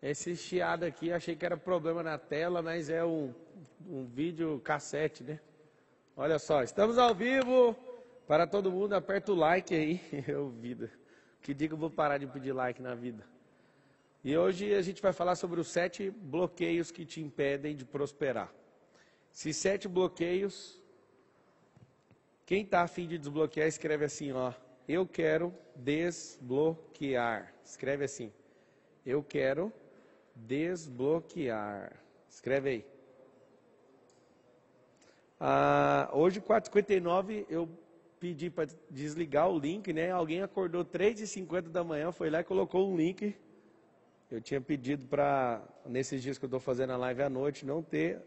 Esse chiado aqui, achei que era problema na tela, mas é um vídeo cassete, né? Olha só, estamos ao vivo para todo mundo, aperta o like aí, vida. Que dia que eu vou parar de pedir like na vida? E hoje a gente vai falar sobre os 7 bloqueios que te impedem de prosperar. Esses 7 bloqueios, quem está a fim de desbloquear, escreve assim, ó. Eu quero desbloquear. Escreve assim. Eu quero desbloquear. Escreve aí. Hoje, 4h59, eu pedi para desligar o link, né? Alguém acordou 3h50 da manhã, foi lá e colocou um link. Eu tinha pedido para, nesses dias que eu estou fazendo a live à noite, não ter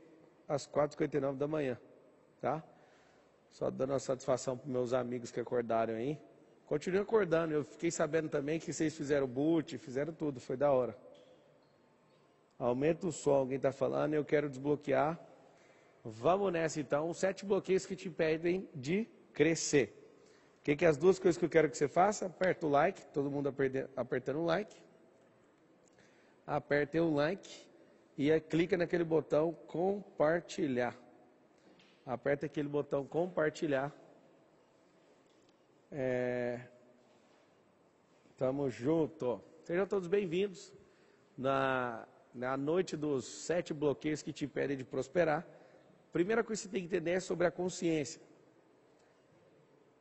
às 4h59 da manhã, tá? Só dando uma satisfação para meus amigos que acordaram aí. Continue acordando, eu fiquei sabendo também que vocês fizeram boot, fizeram tudo, foi da hora. Aumenta o som, alguém está falando, eu quero desbloquear. Vamos nessa então, 7 bloqueios que te impedem de crescer. O que é as 2 coisas que eu quero que você faça? Aperta o like, todo mundo apertando o like. Aperta o like e aí clica naquele botão compartilhar. Aperta aquele botão compartilhar. Tamo junto. Sejam todos bem-vindos na noite dos 7 bloqueios que te impedem de prosperar. Primeira coisa que você tem que entender é sobre a consciência.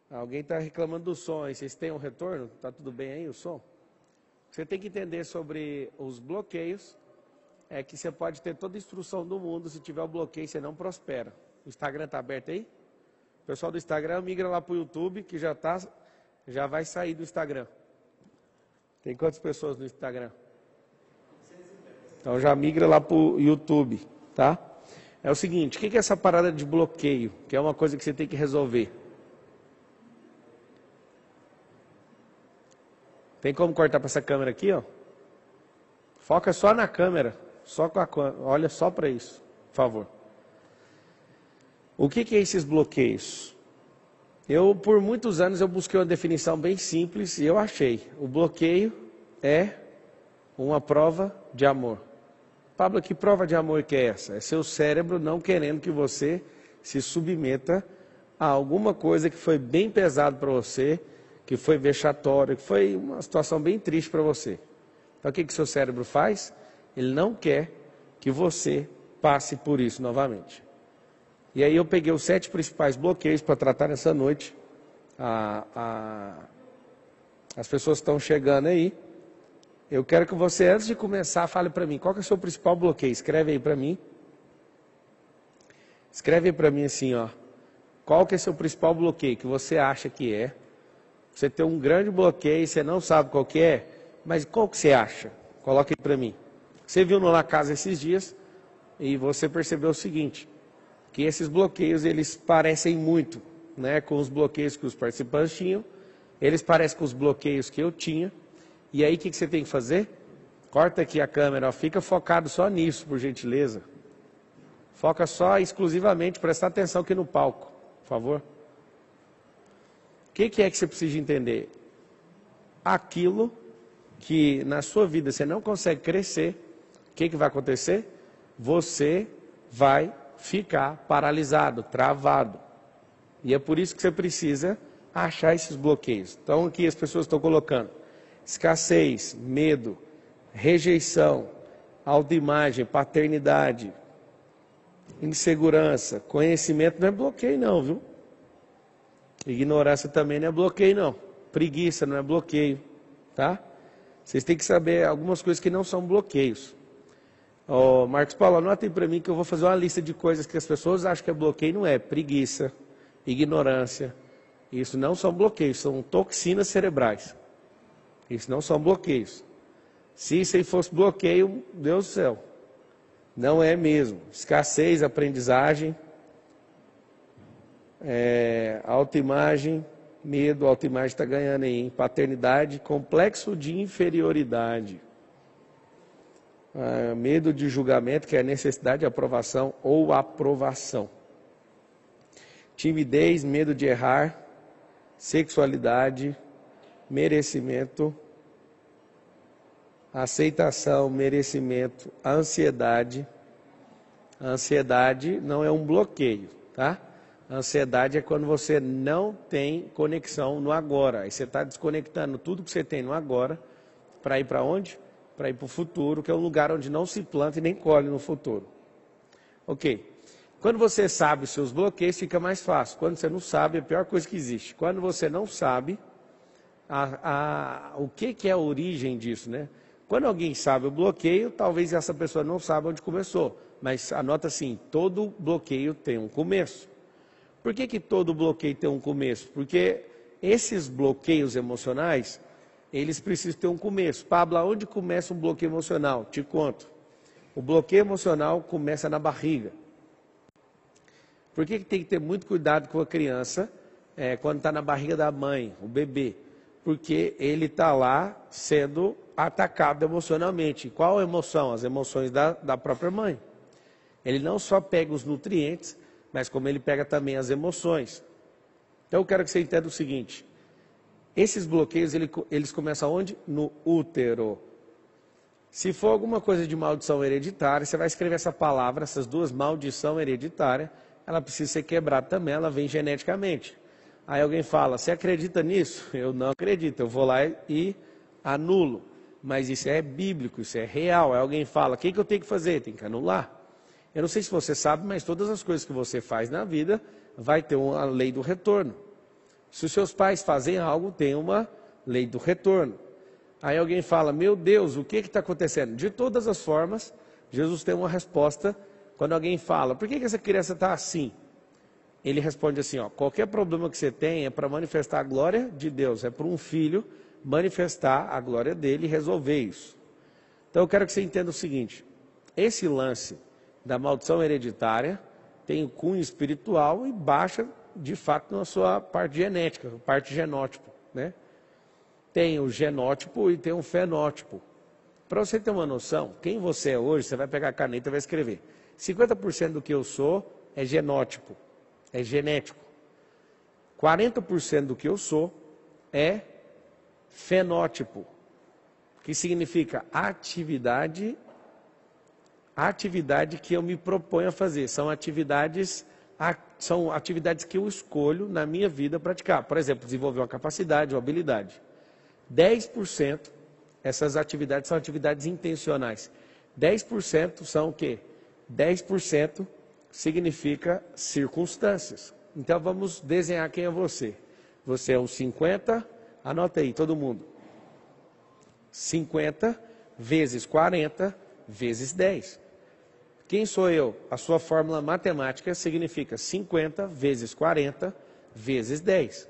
Alguém está reclamando do som aí. Vocês têm um retorno? Tá tudo bem aí o som? Você tem que entender sobre os bloqueios. É que você pode ter toda a instrução do mundo. Se tiver o bloqueio, você não prospera. O Instagram está aberto aí? O pessoal do Instagram migra lá para o YouTube, que já vai sair do Instagram. Tem quantas pessoas no Instagram? Então já migra lá para o YouTube, tá? É o seguinte, o que é essa parada de bloqueio? Que é uma coisa que você tem que resolver. Tem como cortar para essa câmera aqui, ó? Foca só na câmera, só com a câmera. Olha só para isso, por favor. O que é esses bloqueios? Por muitos anos, eu busquei uma definição bem simples e eu achei. O bloqueio é uma prova de amor. Pablo, que prova de amor que é essa? É seu cérebro não querendo que você se submeta a alguma coisa que foi bem pesado para você, que foi vexatório, que foi uma situação bem triste para você. Então o que seu cérebro faz? Ele não quer que você passe por isso novamente. E aí eu peguei os 7 principais bloqueios para tratar nessa noite. As pessoas estão chegando aí. Eu quero que você, antes de começar, fale para mim, qual que é o seu principal bloqueio? Escreve aí para mim. Escreve aí para mim assim, ó. Qual que é o seu principal bloqueio que você acha que é? Você tem um grande bloqueio, você não sabe qual que é, mas qual que você acha? Coloque aí para mim. Você viu no La Casa esses dias e você percebeu o seguinte, que esses bloqueios, eles parecem muito, né, com os bloqueios que os participantes tinham, eles parecem com os bloqueios que eu tinha, e aí o que você tem que fazer? Corta aqui a câmera, ó, fica focado só nisso, por gentileza. Foca só exclusivamente, prestar atenção aqui no palco, por favor. O que é que você precisa entender? Aquilo que na sua vida você não consegue crescer, o que vai acontecer? Você vai ficar paralisado, travado. E é por isso que você precisa achar esses bloqueios. Então aqui as pessoas estão colocando escassez, medo, rejeição, autoimagem, paternidade, insegurança, conhecimento não é bloqueio não, viu? Ignorância também não é bloqueio não. Preguiça não é bloqueio, tá? Vocês têm que saber algumas coisas que não são bloqueios. Marcos Paulo, anota aí para mim que eu vou fazer uma lista de coisas que as pessoas acham que é bloqueio, não é. Preguiça, ignorância, isso não são bloqueios, são toxinas cerebrais. Isso não são bloqueios. Se isso aí fosse bloqueio, Deus do céu, não é mesmo. Escassez, aprendizagem, autoimagem, medo, autoimagem está ganhando aí, hein? Paternidade, complexo de inferioridade. Medo de julgamento, que é a necessidade de aprovação ou aprovação. Timidez, medo de errar, sexualidade, merecimento, aceitação, merecimento, ansiedade. A ansiedade não é um bloqueio, tá? A ansiedade é quando você não tem conexão no agora. Aí você está desconectando tudo que você tem no agora para ir para onde? Para ir para o futuro, que é um lugar onde não se planta e nem colhe no futuro. Ok. Quando você sabe os seus bloqueios, fica mais fácil. Quando você não sabe, é a pior coisa que existe. Quando você não sabe o que é a origem disso, né? Quando alguém sabe o bloqueio, talvez essa pessoa não saiba onde começou. Mas anota assim, todo bloqueio tem um começo. Por que todo bloqueio tem um começo? Porque esses bloqueios emocionais, eles precisam ter um começo. Pablo, onde começa um bloqueio emocional? Te conto. O bloqueio emocional começa na barriga. Por que tem que ter muito cuidado com a criança quando está na barriga da mãe, o bebê? Porque ele está lá sendo atacado emocionalmente. Qual emoção? As emoções da própria mãe. Ele não só pega os nutrientes, mas como ele pega também as emoções. Então eu quero que você entenda o seguinte. Esses bloqueios, eles começam onde? No útero. Se for alguma coisa de maldição hereditária, você vai escrever essa palavra, essas duas, maldição hereditária, ela precisa ser quebrada também, ela vem geneticamente. Aí alguém fala, você acredita nisso? Eu não acredito, eu vou lá e anulo. Mas isso é bíblico, isso é real. Aí alguém fala, o que eu tenho que fazer? Tem que anular. Eu não sei se você sabe, mas todas as coisas que você faz na vida, vai ter uma lei do retorno. Se os seus pais fazem algo, tem uma lei do retorno. Aí alguém fala, meu Deus, o que está acontecendo? De todas as formas, Jesus tem uma resposta. Quando alguém fala, por que essa criança está assim? Ele responde assim, ó, qualquer problema que você tem é para manifestar a glória de Deus, é para um filho manifestar a glória dele e resolver isso. Então eu quero que você entenda o seguinte, esse lance da maldição hereditária tem o cunho espiritual e baixa de fato na sua parte genética, parte genótipo, né? Tem o genótipo e tem o fenótipo. Para você ter uma noção, quem você é hoje, você vai pegar a caneta e vai escrever. 50% do que eu sou é genótipo, é genético. 40% do que eu sou é fenótipo, que significa atividade que eu me proponho a fazer. São atividades que eu escolho na minha vida praticar. Por exemplo, desenvolver uma capacidade, uma habilidade. 10%, essas atividades são atividades intencionais. 10% são o quê? 10% significa circunstâncias. Então vamos desenhar quem é você. Você é um 50, anota aí todo mundo. 50 vezes 40 vezes 10. Quem sou eu? A sua fórmula matemática significa 50 vezes 40 vezes 10.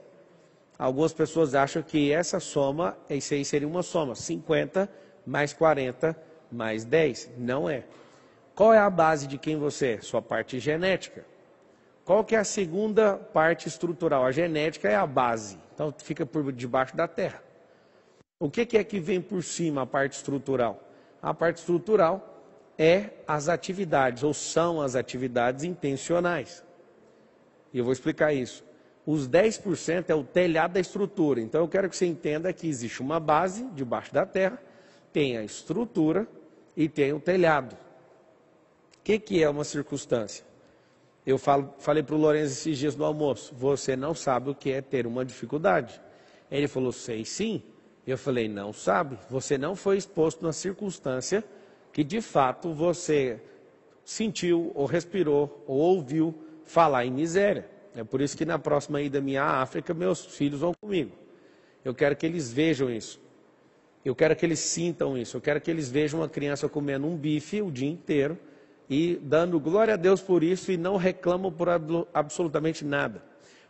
Algumas pessoas acham que essa soma, isso aí seria uma soma, 50 mais 40 mais 10. Não é. Qual é a base de quem você é? Sua parte genética. Qual que é a segunda parte estrutural? A genética é a base, então fica por debaixo da terra. O que é que vem por cima, a parte estrutural? A parte estrutural é as atividades, ou são as atividades intencionais. E eu vou explicar isso. Os 10% é o telhado da estrutura. Então eu quero que você entenda que existe uma base debaixo da terra, tem a estrutura e tem o telhado. O que é uma circunstância? Eu falei para o Lourenço esses dias no almoço, você não sabe o que é ter uma dificuldade. Ele falou, sei sim. Eu falei, não sabe, você não foi exposto na circunstância que de fato você sentiu, ou respirou, ou ouviu falar em miséria. É por isso que na próxima ida minha à África, meus filhos vão comigo. Eu quero que eles vejam isso. Eu quero que eles sintam isso. Eu quero que eles vejam uma criança comendo um bife o dia inteiro e dando glória a Deus por isso e não reclamam por absolutamente nada.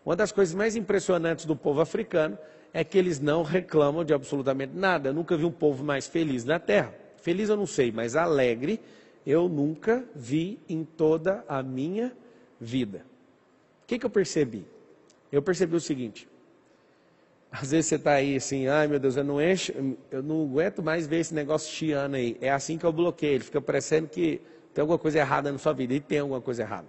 Uma das coisas mais impressionantes do povo africano é que eles não reclamam de absolutamente nada. Eu nunca vi um povo mais feliz na terra. Feliz eu não sei, mas alegre eu nunca vi em toda a minha vida. O que eu percebi? Eu percebi o seguinte, Às vezes você está aí assim, ai meu Deus, eu não aguento mais ver esse negócio chiando aí. É assim que eu bloqueio, ele fica parecendo que tem alguma coisa errada na sua vida, e tem alguma coisa errada.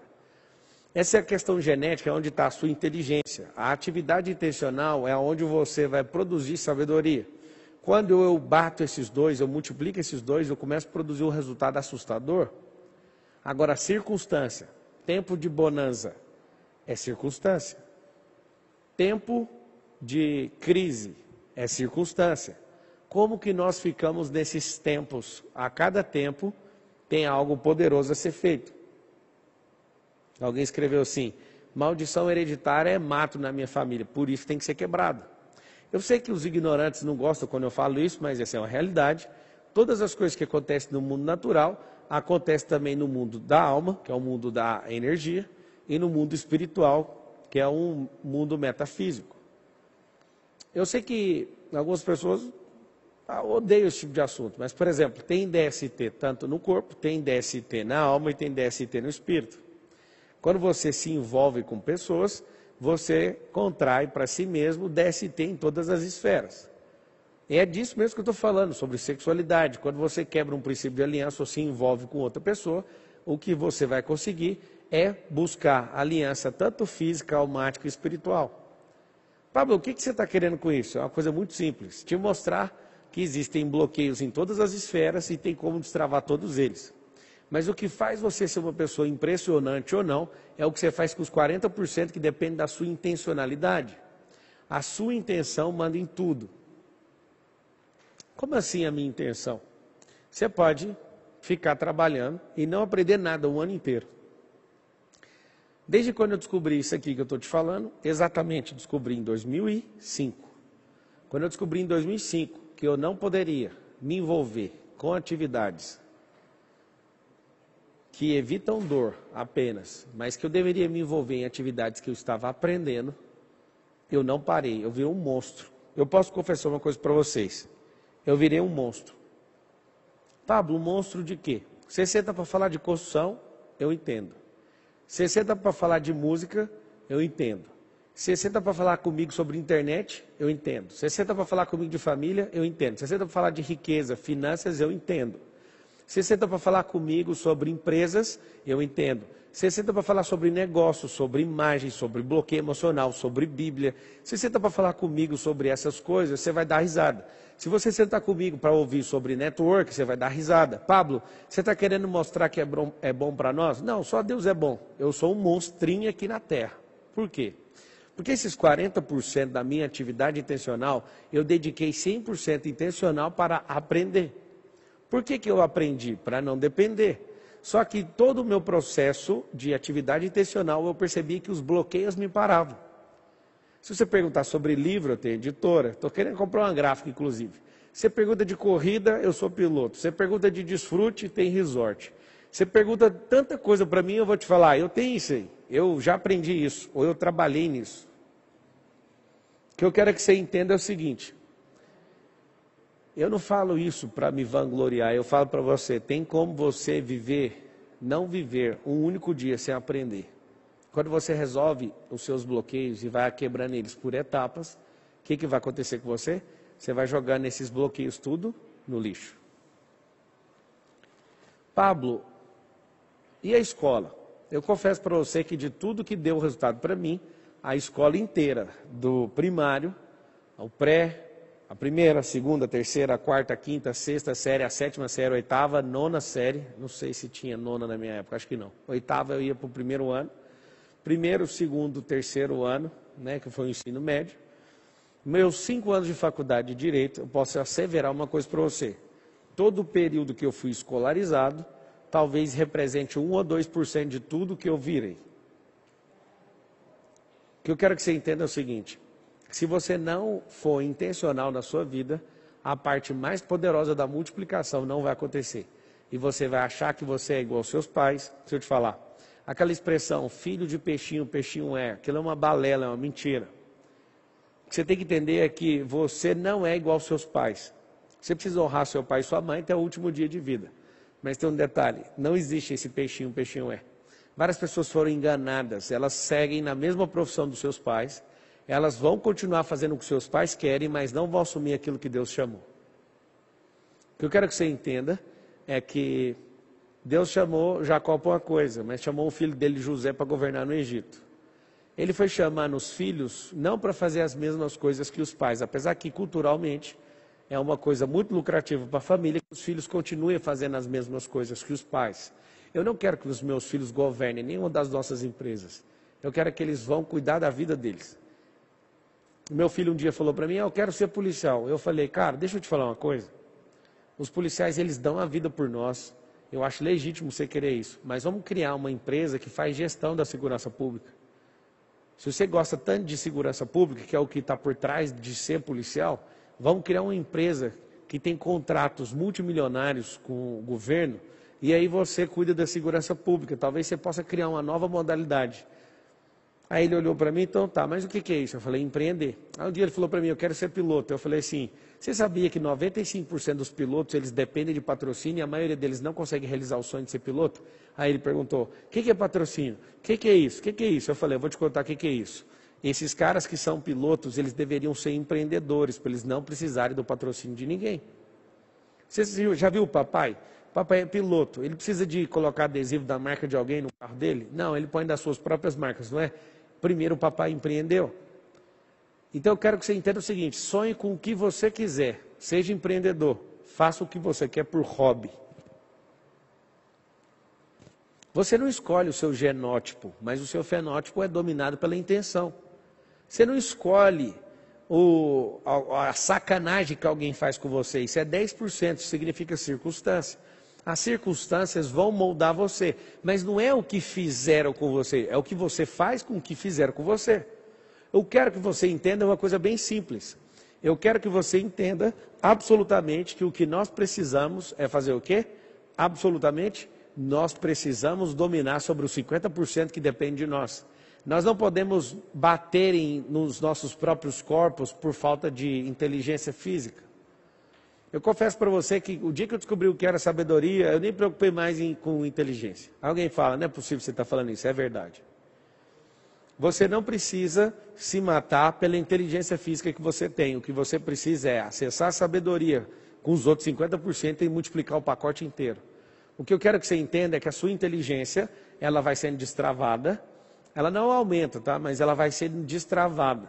Essa é a questão genética, é onde está a sua inteligência. A atividade intencional é onde você vai produzir sabedoria. Quando eu bato esses dois, eu multiplico esses dois, eu começo a produzir um resultado assustador. Agora, circunstância, tempo de bonança é circunstância. Tempo de crise é circunstância. Como que nós ficamos nesses tempos? A cada tempo tem algo poderoso a ser feito. Alguém escreveu assim, maldição hereditária é mato na minha família, por isso tem que ser quebrado. Eu sei que os ignorantes não gostam quando eu falo isso, mas essa é uma realidade. Todas as coisas que acontecem no mundo natural, acontecem também no mundo da alma, que é o mundo da energia, e no mundo espiritual, que é um mundo metafísico. Eu sei que algumas pessoas odeiam esse tipo de assunto, mas, por exemplo, tem DST tanto no corpo, tem DST na alma e tem DST no espírito. Quando você se envolve com pessoas, você contrai para si mesmo DST em todas as esferas. E é disso mesmo que eu estou falando, sobre sexualidade. Quando você quebra um princípio de aliança ou se envolve com outra pessoa, o que você vai conseguir é buscar aliança tanto física, almática e espiritual. Pablo, o que você está querendo com isso? É uma coisa muito simples. Te mostrar que existem bloqueios em todas as esferas e tem como destravar todos eles. Mas o que faz você ser uma pessoa impressionante ou não, é o que você faz com os 40% que depende da sua intencionalidade. A sua intenção manda em tudo. Como assim a minha intenção? Você pode ficar trabalhando e não aprender nada o ano inteiro. Desde quando eu descobri isso aqui que eu estou te falando, exatamente descobri em 2005. Quando eu descobri em 2005 que eu não poderia me envolver com atividades que evitam dor apenas, mas que eu deveria me envolver em atividades que eu estava aprendendo, eu não parei, eu virei um monstro. Eu posso confessar uma coisa para vocês, eu virei um monstro. Pablo, um monstro de quê? Você senta para falar de construção, eu entendo. Você senta para falar de música, eu entendo. Você senta para falar comigo sobre internet, eu entendo. Você senta para falar comigo de família, eu entendo. Você senta para falar de riqueza, finanças, eu entendo. Você senta para falar comigo sobre empresas, eu entendo. Você senta para falar sobre negócios, sobre imagem, sobre bloqueio emocional, sobre Bíblia. Você senta para falar comigo sobre essas coisas, você vai dar risada. Se você sentar comigo para ouvir sobre network, você vai dar risada. Pablo, você está querendo mostrar que é bom para nós? Não, só Deus é bom. Eu sou um monstrinho aqui na Terra. Por quê? Porque esses 40% da minha atividade intencional, eu dediquei 100% intencional para aprender. Por que eu aprendi? Para não depender. Só que todo o meu processo de atividade intencional, eu percebi que os bloqueios me paravam. Se você perguntar sobre livro, eu tenho editora. Estou querendo comprar uma gráfica, inclusive. Você pergunta de corrida, eu sou piloto. Você pergunta de desfrute, tem resort. Você pergunta tanta coisa para mim, eu vou te falar, eu tenho isso aí. Eu já aprendi isso, ou eu trabalhei nisso. O que eu quero que você entenda é o seguinte. Eu não falo isso para me vangloriar, eu falo para você, tem como você viver, não viver um único dia sem aprender. Quando você resolve os seus bloqueios e vai quebrando eles por etapas, o que vai acontecer com você? Você vai jogando esses bloqueios tudo no lixo. Pablo, e a escola? Eu confesso para você que de tudo que deu resultado para mim, a escola inteira, do primário ao pré, a primeira, a segunda, a terceira, a quarta, a quinta, a sexta série, a sétima série, a oitava, a nona série, não sei se tinha nona na minha época, acho que não. Oitava eu ia para o primeiro ano, primeiro, segundo, terceiro ano, né, que foi o ensino médio. Meus 5 anos de faculdade de Direito, eu posso asseverar uma coisa para você. Todo o período que eu fui escolarizado, talvez represente 1 ou 2% de tudo que eu virei. O que eu quero que você entenda é o seguinte, se você não for intencional na sua vida, a parte mais poderosa da multiplicação não vai acontecer. E você vai achar que você é igual aos seus pais. Se eu te falar, aquela expressão, filho de peixinho, peixinho é, aquilo é uma balela, é uma mentira. O que você tem que entender é que você não é igual aos seus pais. Você precisa honrar seu pai e sua mãe até o último dia de vida. Mas tem um detalhe, não existe esse peixinho, peixinho é. Várias pessoas foram enganadas, elas seguem na mesma profissão dos seus pais, elas vão continuar fazendo o que seus pais querem, mas não vão assumir aquilo que Deus chamou. O que eu quero que você entenda é que Deus chamou Jacó para uma coisa, mas chamou o filho dele, José, para governar no Egito. Ele foi chamando os filhos não para fazer as mesmas coisas que os pais, apesar que culturalmente é uma coisa muito lucrativa para a família que os filhos continuem fazendo as mesmas coisas que os pais. Eu não quero que os meus filhos governem nenhuma das nossas empresas. Eu quero que eles vão cuidar da vida deles. O meu filho um dia falou para mim, eu quero ser policial. Eu falei, cara, deixa eu te falar uma coisa. Os policiais, eles dão a vida por nós. Eu acho legítimo você querer isso. Mas vamos criar uma empresa que faz gestão da segurança pública. Se você gosta tanto de segurança pública, que é o que está por trás de ser policial, vamos criar uma empresa que tem contratos multimilionários com o governo, e aí você cuida da segurança pública. Talvez você possa criar uma nova modalidade. Aí ele olhou para mim, então tá, mas o que é isso? Eu falei, empreender. Aí um dia ele falou para mim, eu quero ser piloto. Eu falei assim, você sabia que 95% dos pilotos, eles dependem de patrocínio e a maioria deles não consegue realizar o sonho de ser piloto? Aí ele perguntou, o que é patrocínio? O que é isso? O que é isso? Eu falei, eu vou te contar o que é isso. Esses caras que são pilotos, eles deveriam ser empreendedores, para eles não precisarem do patrocínio de ninguém. Você já viu o papai? O papai é piloto, ele precisa de colocar adesivo da marca de alguém no carro dele? Não, ele põe das suas próprias marcas, não é? Primeiro o papai empreendeu. Então eu quero que você entenda o seguinte, sonhe com o que você quiser, seja empreendedor, faça o que você quer por hobby. Você não escolhe o seu genótipo, mas o seu fenótipo é dominado pela intenção. Você não escolhe a sacanagem que alguém faz com você, isso é 10%, isso significa circunstância. As circunstâncias vão moldar você, mas não é o que fizeram com você, é o que você faz com o que fizeram com você. Eu quero que você entenda uma coisa bem simples. Eu quero que você entenda absolutamente que o que nós precisamos é fazer o quê? Absolutamente, nós precisamos dominar sobre os 50% que depende de nós. Nós não podemos bater nos nossos próprios corpos por falta de inteligência física. Eu confesso para você que o dia que eu descobri o que era sabedoria, eu nem me preocupei mais com inteligência. Alguém fala, não é possível você estar falando isso, é verdade. Você não precisa se matar pela inteligência física que você tem. O que você precisa é acessar a sabedoria com os outros 50% e multiplicar o pacote inteiro. O que eu quero que você entenda é que a sua inteligência, ela vai sendo destravada. Ela não aumenta, tá? Mas ela vai sendo destravada.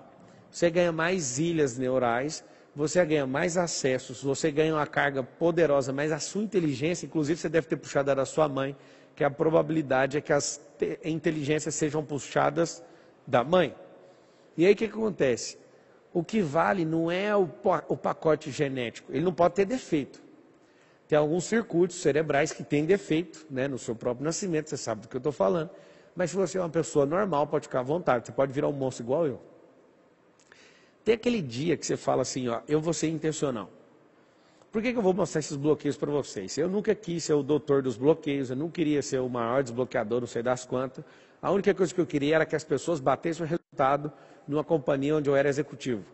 Você ganha mais ilhas neurais, você ganha mais acessos, você ganha uma carga poderosa, mas a sua inteligência, inclusive você deve ter puxado da sua mãe, que a probabilidade é que as inteligências sejam puxadas da mãe. E aí o que acontece? O que vale não é o pacote genético, ele não pode ter defeito. Tem alguns circuitos cerebrais que têm defeito, né, no seu próprio nascimento, você sabe do que eu estou falando. Mas se você é uma pessoa normal, pode ficar à vontade, você pode virar um monstro igual eu. Tem aquele dia que você fala assim, ó, eu vou ser intencional. Por que eu vou mostrar esses bloqueios para vocês? Eu nunca quis ser o doutor dos bloqueios, eu não queria ser o maior desbloqueador, não sei das quantas. A única coisa que eu queria era que as pessoas batessem o resultado numa companhia onde eu era executivo.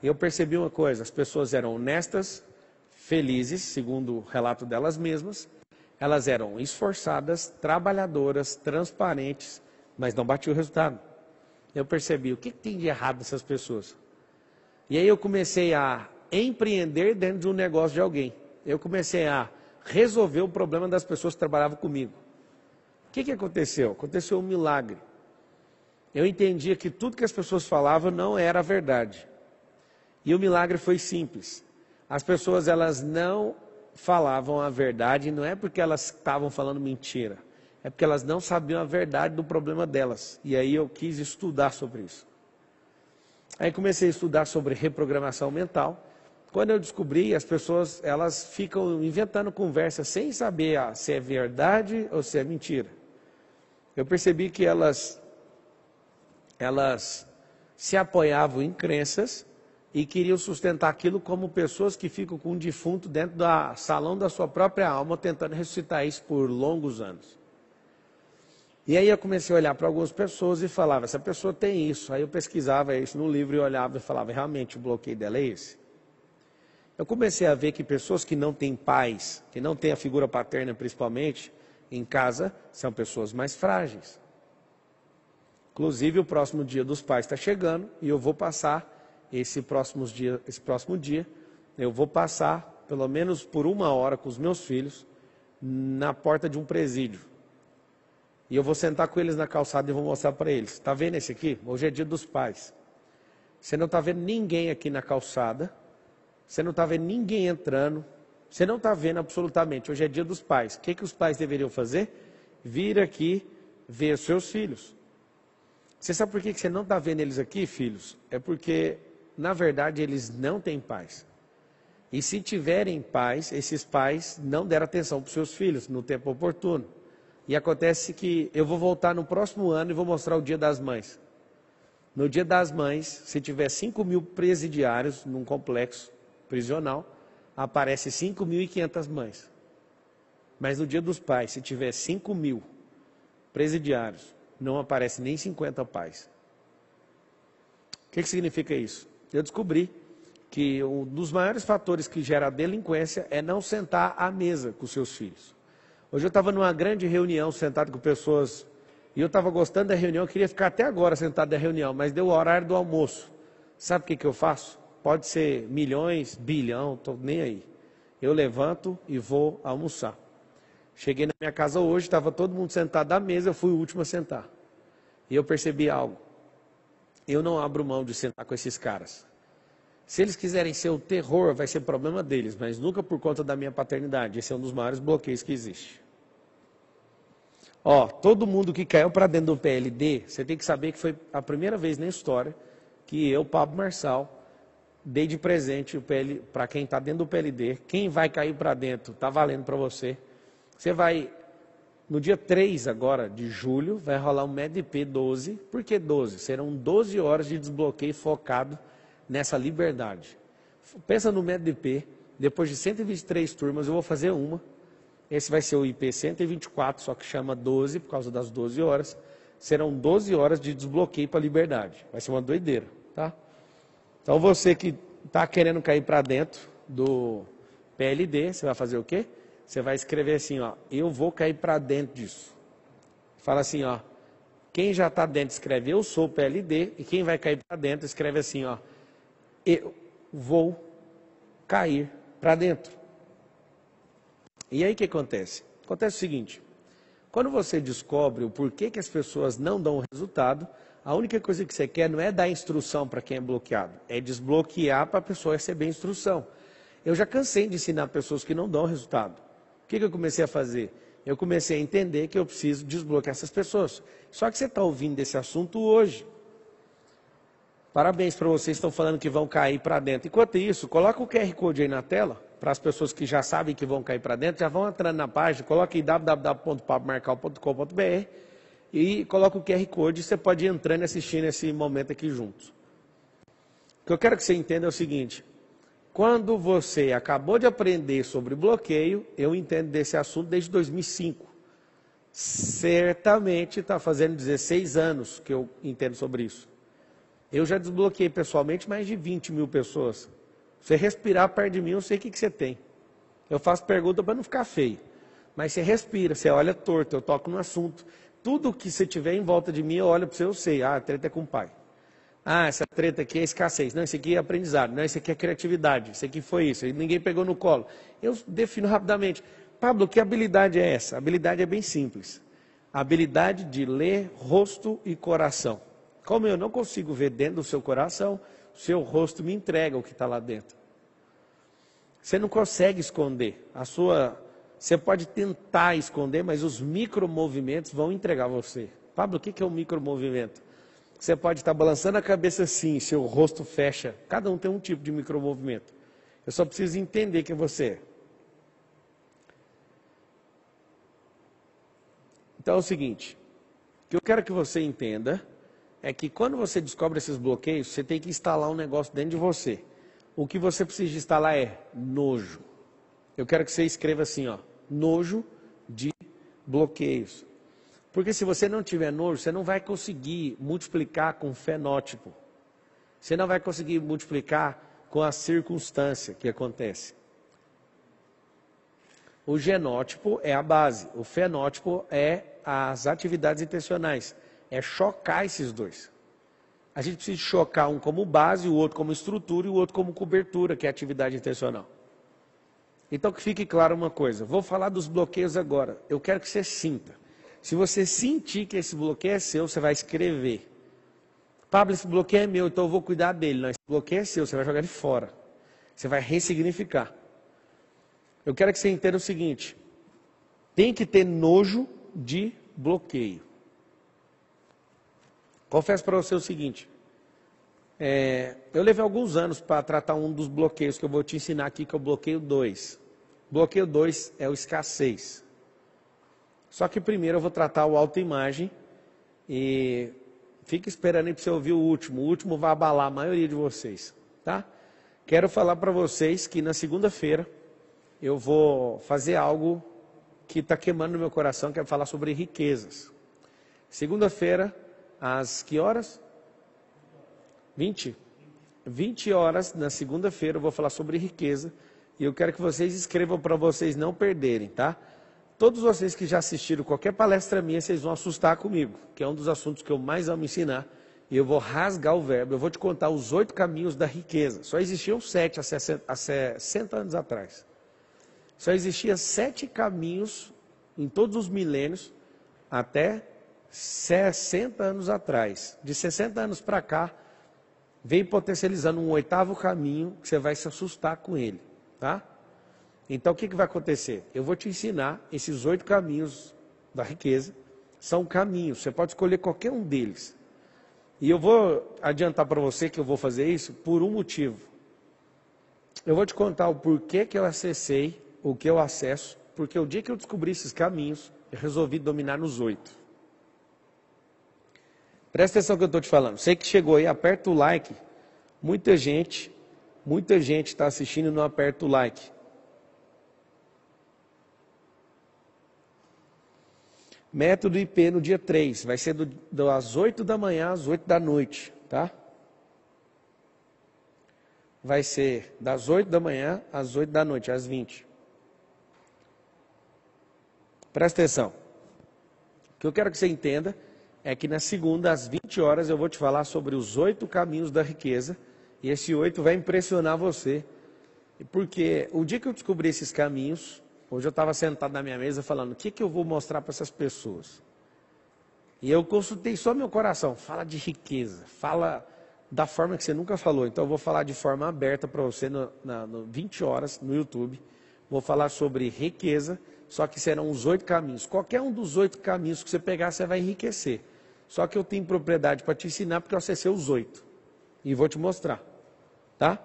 E eu percebi uma coisa, as pessoas eram honestas, felizes, segundo o relato delas mesmas, elas eram esforçadas, trabalhadoras, transparentes, mas não batiam o resultado. Eu percebi, o que tem de errado nessas pessoas? E aí eu comecei a empreender dentro de um negócio de alguém. Eu comecei a resolver o problema das pessoas que trabalhavam comigo. O que aconteceu? Aconteceu um milagre. Eu entendia que tudo que as pessoas falavam não era verdade. E o milagre foi simples. As pessoas, elas não falavam a verdade, não é porque elas estavam falando mentira. É porque elas não sabiam a verdade do problema delas. E aí eu quis estudar sobre isso. Aí comecei a estudar sobre reprogramação mental. Quando eu descobri, as pessoas, elas ficam inventando conversas sem saber se é verdade ou se é mentira. Eu percebi que elas se apoiavam em crenças e queriam sustentar aquilo como pessoas que ficam com um defunto dentro do salão da sua própria alma, tentando ressuscitar isso por longos anos. E aí eu comecei a olhar para algumas pessoas e falava, essa pessoa tem isso. Aí eu pesquisava isso no livro e olhava e falava, realmente o bloqueio dela é esse. Eu comecei a ver que pessoas que não têm pais, que não têm a figura paterna principalmente, em casa, são pessoas mais frágeis. Inclusive, o próximo Dia dos Pais está chegando e eu vou passar esse próximo dia, eu vou passar pelo menos por 1 hora com os meus filhos na porta de um presídio. E eu vou sentar com eles na calçada e vou mostrar para eles. Está vendo esse aqui? Hoje é Dia dos Pais. Você não está vendo ninguém aqui na calçada. Você não está vendo ninguém entrando. Você não está vendo absolutamente. Hoje é Dia dos Pais. O que os pais deveriam fazer? Vir aqui ver os seus filhos. Você sabe por que você não está vendo eles aqui, filhos? É porque, na verdade, eles não têm pais. E se tiverem pais, esses pais não deram atenção para os seus filhos no tempo oportuno. E acontece que eu vou voltar no próximo ano e vou mostrar o Dia das Mães. No Dia das Mães, se tiver 5.000 presidiários num complexo prisional, aparece 5.500 mães. Mas no Dia dos Pais, se tiver 5.000 presidiários, não aparece nem 50 pais. O que significa isso? Eu descobri que um dos maiores fatores que gera a delinquência é não sentar à mesa com seus filhos. Hoje eu estava numa grande reunião, sentado com pessoas, e eu estava gostando da reunião, eu queria ficar até agora sentado na reunião, mas deu o horário do almoço. Sabe o que eu faço? Pode ser milhões, bilhão, estou nem aí. Eu levanto e vou almoçar. Cheguei na minha casa hoje, estava todo mundo sentado à mesa, eu fui o último a sentar. E eu percebi algo. Eu não abro mão de sentar com esses caras. Se eles quiserem ser o terror, vai ser problema deles, mas nunca por conta da minha paternidade. Esse é um dos maiores bloqueios que existe. Ó, todo mundo que caiu para dentro do PLD, você tem que saber que foi a primeira vez na história que eu, Pablo Marçal, dei de presente o PL para quem está dentro do PLD. Quem vai cair para dentro, está valendo para você. Você vai, no dia 3 agora de julho, vai rolar um MEDP 12. Por que 12? Serão 12 horas de desbloqueio focado nessa liberdade. Pensa no MEDP, depois de 123 turmas, eu vou fazer uma. Esse vai ser o IP 124, só que chama 12, por causa das 12 horas. Serão 12 horas de desbloqueio para a liberdade. Vai ser uma doideira, tá? Então você que está querendo cair para dentro do PLD, você vai fazer o quê? Você vai escrever assim, ó, eu vou cair para dentro disso. Fala assim, ó, quem já está dentro escreve eu sou PLD, e quem vai cair para dentro escreve assim, ó, eu vou cair para dentro. E aí o que acontece? Acontece o seguinte, quando você descobre o porquê que as pessoas não dão resultado, a única coisa que você quer não é dar instrução para quem é bloqueado, é desbloquear para a pessoa receber instrução. Eu já cansei de ensinar pessoas que não dão resultado. O que eu comecei a fazer? Eu comecei a entender que eu preciso desbloquear essas pessoas. Só que você está ouvindo desse assunto hoje. Parabéns para vocês que estão falando que vão cair para dentro. Enquanto isso, coloca o QR Code aí na tela, para as pessoas que já sabem que vão cair para dentro, já vão entrando na página, coloque aí www.pablomarcal.com.br e coloca o QR Code e você pode ir entrando e assistindo esse momento aqui juntos. O que eu quero que você entenda é o seguinte, quando você acabou de aprender sobre bloqueio, eu entendo desse assunto desde 2005. Certamente está fazendo 16 anos que eu entendo sobre isso. Eu já desbloqueei pessoalmente mais de 20.000 pessoas. Você respirar perto de mim, eu sei o que você tem. Eu faço pergunta para não ficar feio. Mas você respira, você olha torto, eu toco no assunto. Tudo que você tiver em volta de mim, eu olho para você, eu sei. Ah, a treta é com o pai. Ah, essa treta aqui é escassez. Não, isso aqui é aprendizado. Não, isso aqui é criatividade. Isso aqui foi isso. Ninguém pegou no colo. Eu defino rapidamente. Pablo, que habilidade é essa? A habilidade é bem simples. A habilidade de ler rosto e coração. Como eu não consigo ver dentro do seu coração, o seu rosto me entrega o que está lá dentro. Você não consegue esconder. Você pode tentar esconder, mas os micromovimentos vão entregar você. Pablo, o que é um micromovimento? Você pode estar balançando a cabeça assim, seu rosto fecha. Cada um tem um tipo de micromovimento. Eu só preciso entender quem você é. Então é o seguinte, o que eu quero que você entenda é que quando você descobre esses bloqueios, você tem que instalar um negócio dentro de você. O que você precisa instalar é nojo. Eu quero que você escreva assim, ó, nojo de bloqueios. Porque se você não tiver nojo, você não vai conseguir multiplicar com fenótipo. Você não vai conseguir multiplicar com a circunstância que acontece. O genótipo é a base, o fenótipo é as atividades intencionais. é chocar esses dois. A gente precisa chocar um como base, o outro como estrutura e o outro como cobertura, que é atividade intencional. Então que fique claro uma coisa, vou falar dos bloqueios agora, eu quero que você sinta. Se você sentir que esse bloqueio é seu, você vai escrever. Pablo, esse bloqueio é meu, então eu vou cuidar dele. Não, esse bloqueio é seu, você vai jogar ele fora. Você vai ressignificar. Eu quero que você entenda o seguinte, tem que ter nojo de bloqueio. Confesso para você o seguinte, eu levei alguns anos para tratar um dos bloqueios que eu vou te ensinar aqui, que é o bloqueio 2. Bloqueio 2 é o escassez. Só que primeiro eu vou tratar o autoimagem e fique esperando aí para você ouvir o último. O último vai abalar a maioria de vocês, tá? Quero falar para vocês que na segunda-feira eu vou fazer algo que está queimando no meu coração, que é falar sobre riquezas. Segunda-feira, às que horas? 20 horas, na segunda-feira, eu vou falar sobre riqueza. E eu quero que vocês escrevam para vocês não perderem, tá? Todos vocês que já assistiram qualquer palestra minha, vocês vão assustar comigo, que é um dos assuntos que eu mais amo ensinar. E eu vou rasgar o verbo, eu vou te contar os 8 caminhos da riqueza. Só existiam 7 há 60 anos atrás. Só existia 7 caminhos em todos os milênios até 60 anos atrás. De 60 anos para cá, vem potencializando um 8º caminho que você vai se assustar com ele, tá? Então o que vai acontecer? Eu vou te ensinar esses 8 caminhos da riqueza. São caminhos, você pode escolher qualquer um deles. E eu vou adiantar para você que eu vou fazer isso por um motivo. Eu vou te contar o porquê que eu acessei, o que eu acesso, porque o dia que eu descobri esses caminhos, eu resolvi dominar nos 8. Presta atenção no que eu estou te falando. Você que chegou aí, aperta o like. Muita gente está assistindo e não aperta o like. Método IP no dia 3, vai ser das 8 da manhã às 8 da noite, tá? Vai ser das 8 da manhã às 8 da noite, às 20. Presta atenção. O que eu quero que você entenda é que na segunda, às 20 horas, eu vou te falar sobre os 8 caminhos da riqueza. E esse 8 vai impressionar você. Porque o dia que eu descobri esses caminhos, hoje eu estava sentado na minha mesa falando, o que eu vou mostrar para essas pessoas? E eu consultei só meu coração, fala de riqueza, fala da forma que você nunca falou. Então eu vou falar de forma aberta para você no 20 horas no YouTube. Vou falar sobre riqueza, só que serão os 8 caminhos. Qualquer um dos 8 caminhos que você pegar, você vai enriquecer. Só que eu tenho propriedade para te ensinar, porque eu acessei os 8. E vou te mostrar, tá?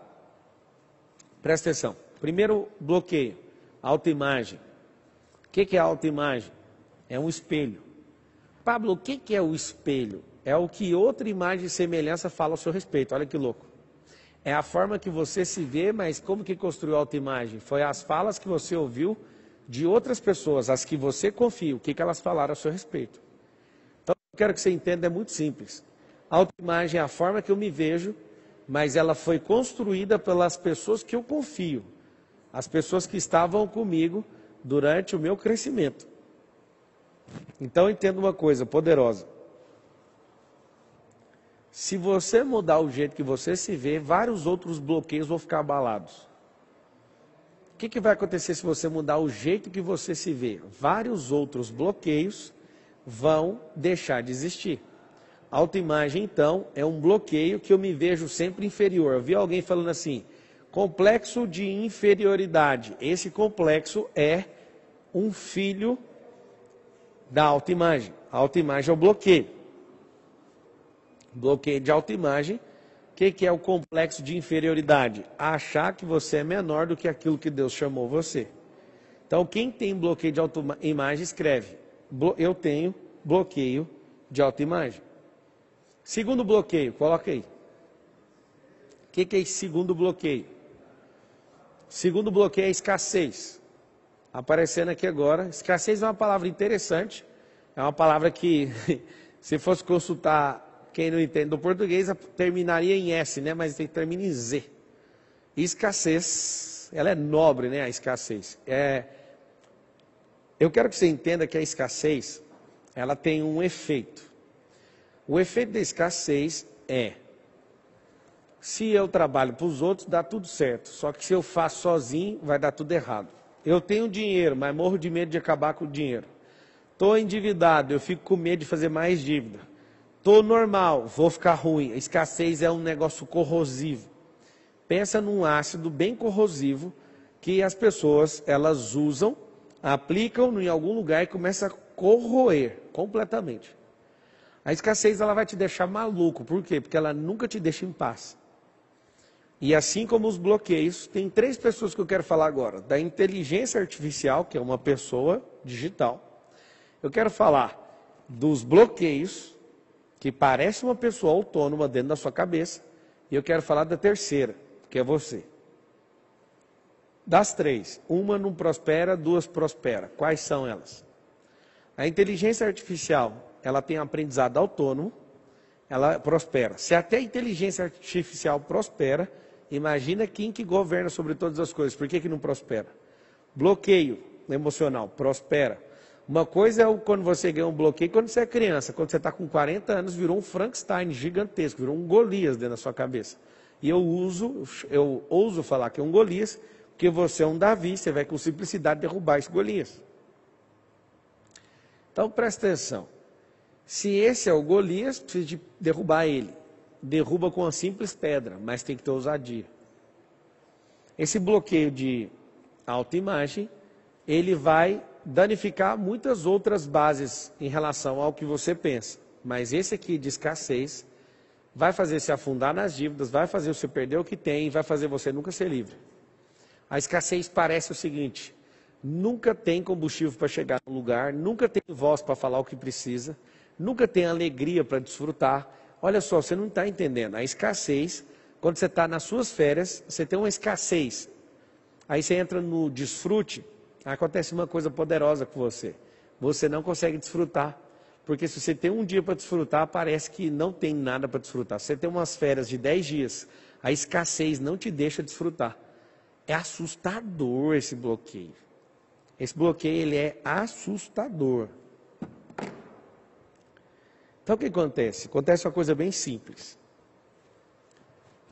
Presta atenção. Primeiro bloqueio, autoimagem. O que é autoimagem? É um espelho. Pablo, o que é o espelho? É o que outra imagem e semelhança fala ao seu respeito. Olha que louco. É a forma que você se vê, mas como que construiu a autoimagem? Foi as falas que você ouviu de outras pessoas, as que você confia, o que elas falaram a seu respeito. Então, eu quero que você entenda, é muito simples. A autoimagem é a forma que eu me vejo, mas ela foi construída pelas pessoas que eu confio. As pessoas que estavam comigo durante o meu crescimento. Então, entenda uma coisa poderosa. Se você mudar o jeito que você se vê, vários outros bloqueios vão ficar abalados. O que vai acontecer se você mudar o jeito que você se vê? Vários outros bloqueios vão deixar de existir. Autoimagem, então, é um bloqueio que eu me vejo sempre inferior. Eu vi alguém falando assim, complexo de inferioridade. Esse complexo é um filho da autoimagem. A autoimagem é o bloqueio. Bloqueio de autoimagem. O que é o complexo de inferioridade? Achar que você é menor do que aquilo que Deus chamou você. Então, quem tem bloqueio de autoimagem, escreve. Eu tenho bloqueio de autoimagem. Segundo bloqueio, coloca aí. O que é esse segundo bloqueio? Segundo bloqueio é escassez. Aparecendo aqui agora. Escassez é uma palavra interessante. É uma palavra que, se fosse consultar quem não entende do português, terminaria em S, né? Mas termina em Z. Escassez, ela é nobre, né? A escassez. Eu quero que você entenda que a escassez, ela tem um efeito. O efeito da escassez é, se eu trabalho para os outros, dá tudo certo. Só que se eu faço sozinho, vai dar tudo errado. Eu tenho dinheiro, mas morro de medo de acabar com o dinheiro. Estou endividado, eu fico com medo de fazer mais dívida. Estou normal, vou ficar ruim. A escassez é um negócio corrosivo. Pensa num ácido bem corrosivo que as pessoas, elas usam, aplicam em algum lugar e começa a corroer completamente. A escassez, ela vai te deixar maluco. Por quê? Porque ela nunca te deixa em paz. E assim como os bloqueios, tem 3 pessoas que eu quero falar agora. Da inteligência artificial, que é uma pessoa digital. Eu quero falar dos bloqueios, que parece uma pessoa autônoma dentro da sua cabeça. E eu quero falar da terceira, que é você. Das 3, uma não prospera, 2 prospera. Quais são elas? A inteligência artificial, ela tem aprendizado autônomo, ela prospera. Se até a inteligência artificial prospera, imagina quem que governa sobre todas as coisas. Por que não prospera? Bloqueio emocional, prospera. Uma coisa é quando você ganha um bloqueio quando você é criança. Quando você está com 40 anos, virou um Frankenstein gigantesco, virou um Golias dentro da sua cabeça. E eu ouso falar que é um Golias, porque você é um Davi, você vai com simplicidade derrubar esse Golias. Então presta atenção. Se esse é o Golias, precisa de derrubar ele. Derruba com uma simples pedra, mas tem que ter ousadia. Esse bloqueio de autoimagem, ele vai danificar muitas outras bases em relação ao que você pensa. Mas esse aqui de escassez vai fazer você afundar nas dívidas, vai fazer você perder o que tem e vai fazer você nunca ser livre. A escassez parece o seguinte: nunca tem combustível para chegar no lugar, nunca tem voz para falar o que precisa, nunca tem alegria para desfrutar. Olha só, você não está entendendo. A escassez, quando você está nas suas férias, você tem uma escassez. Aí você entra no desfrute, acontece uma coisa poderosa com você. Você não consegue desfrutar. Porque se você tem um dia para desfrutar, parece que não tem nada para desfrutar. Você tem umas férias de 10 dias, a escassez não te deixa desfrutar. É assustador esse bloqueio. Esse bloqueio, ele é assustador. Então o que acontece? Acontece uma coisa bem simples.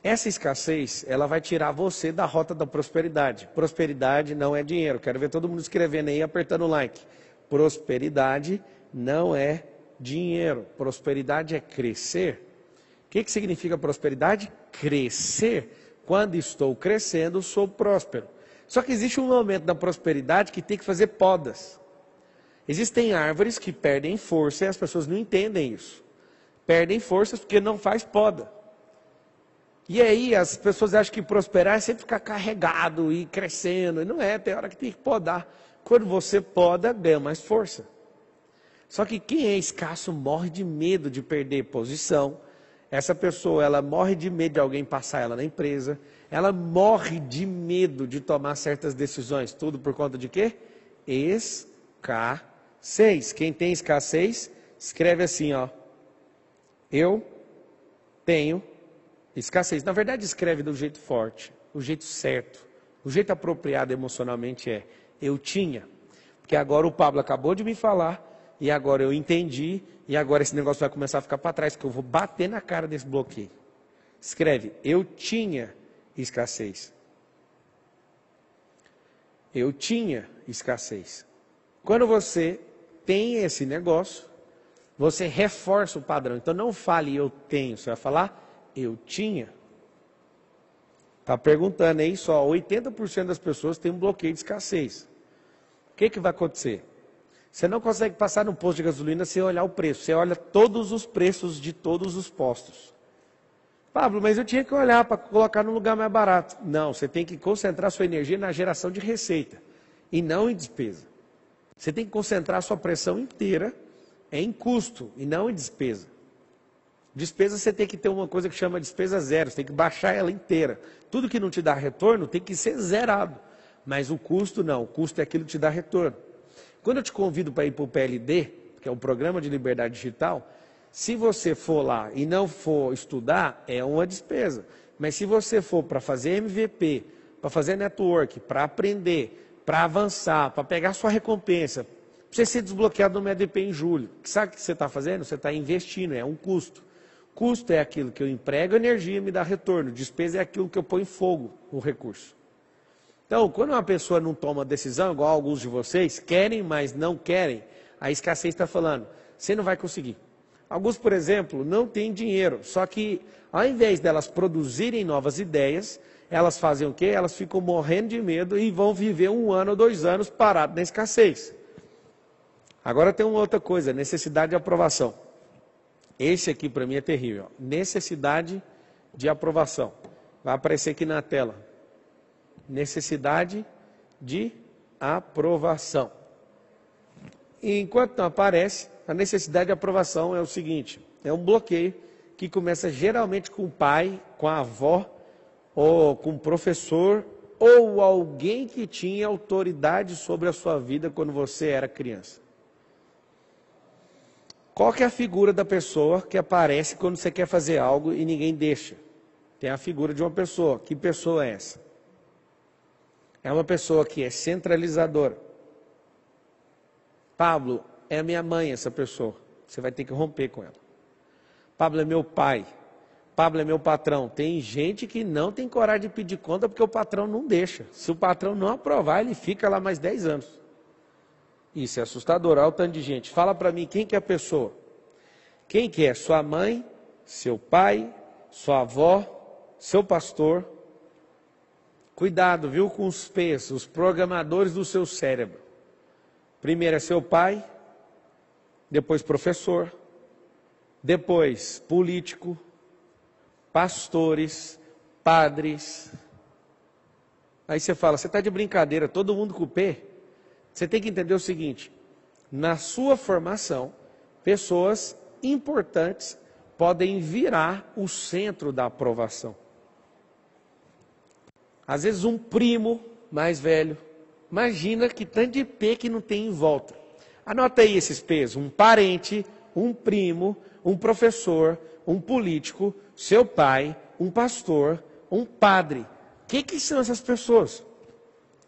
Essa escassez, ela vai tirar você da rota da prosperidade. Prosperidade não é dinheiro. Quero ver todo mundo escrevendo aí, apertando o like. Prosperidade não é dinheiro. Prosperidade é crescer. O que significa prosperidade? Crescer. Quando estou crescendo, sou próspero. Só que existe um momento da prosperidade que tem que fazer podas. Existem árvores que perdem força e as pessoas não entendem isso. Perdem forças porque não faz poda. E aí as pessoas acham que prosperar é sempre ficar carregado e crescendo. E não é, tem hora que tem que podar. Quando você poda, ganha mais força. Só que quem é escasso morre de medo de perder posição. Essa pessoa, ela morre de medo de alguém passar ela na empresa. Ela morre de medo de tomar certas decisões. Tudo por conta de quê? Escassez. Quem tem escassez, escreve assim, ó. Eu tenho escassez. Na verdade, escreve do jeito forte, do jeito certo. O jeito apropriado emocionalmente é, eu tinha. Porque agora o Pablo acabou de me falar, e agora eu entendi, e agora esse negócio vai começar a ficar para trás, porque eu vou bater na cara desse bloqueio. Escreve, eu tinha escassez. Eu tinha escassez. Quando você tem esse negócio, você reforça o padrão. Então não fale eu tenho, você vai falar eu tinha. Está perguntando aí só, 80% das pessoas têm um bloqueio de escassez. O que vai acontecer? Você não consegue passar no posto de gasolina sem olhar o preço. Você olha todos os preços de todos os postos. Pablo, mas eu tinha que olhar para colocar no lugar mais barato. Não, você tem que concentrar sua energia na geração de receita e não em despesa. Você tem que concentrar a sua pressão inteira em custo e não em despesa. Despesa você tem que ter uma coisa que chama despesa zero, você tem que baixar ela inteira. Tudo que não te dá retorno tem que ser zerado. Mas o custo não, o custo é aquilo que te dá retorno. Quando eu te convido para ir para o PLD, que é o Programa de Liberdade Digital, se você for lá e não for estudar, é uma despesa. Mas se você for para fazer MVP, para fazer network, para aprender, para avançar, para pegar sua recompensa, você ser desbloqueado no MEDP em julho. Sabe o que você está fazendo? Você está investindo, é um custo. Custo é aquilo que eu emprego energia e me dá retorno. Despesa é aquilo que eu ponho fogo no recurso. Então, quando uma pessoa não toma decisão, igual alguns de vocês, querem, mas não querem, a escassez está falando, você não vai conseguir. Alguns, por exemplo, não têm dinheiro, só que ao invés delas produzirem novas ideias, elas fazem o quê? Elas ficam morrendo de medo e vão viver 1 ano ou 2 anos parados na escassez. Agora tem uma outra coisa, necessidade de aprovação. Esse aqui para mim é terrível. Ó. Necessidade de aprovação. Vai aparecer aqui na tela. Necessidade de aprovação. E enquanto não aparece, a necessidade de aprovação é o seguinte, é um bloqueio que começa geralmente com o pai, com a avó, ou com o professor, ou alguém que tinha autoridade sobre a sua vida quando você era criança. Qual que é a figura da pessoa que aparece quando você quer fazer algo e ninguém deixa? Tem a figura de uma pessoa. Que pessoa é essa? É uma pessoa que é centralizadora. Pablo, é a minha mãe essa pessoa. Você vai ter que romper com ela. Pablo é meu pai. Pablo é meu patrão. Tem gente que não tem coragem de pedir conta porque o patrão não deixa. Se o patrão não aprovar, ele fica lá mais 10 anos. Isso é assustador, olha o tanto de gente. Fala para mim, quem que é a pessoa? Quem que é? Sua mãe, seu pai, sua avó, seu pastor. Cuidado, viu, com os P's, os programadores do seu cérebro. Primeiro é seu pai, depois professor, depois político, pastores, padres. Aí você fala, você está de brincadeira, todo mundo com o P? Você tem que entender o seguinte, na sua formação, pessoas importantes podem virar o centro da aprovação. Às vezes um primo mais velho, imagina que tanto de P que não tem em volta. Anota aí esses P's, um parente, um primo, um professor, um político, seu pai, um pastor, um padre. O que são essas pessoas?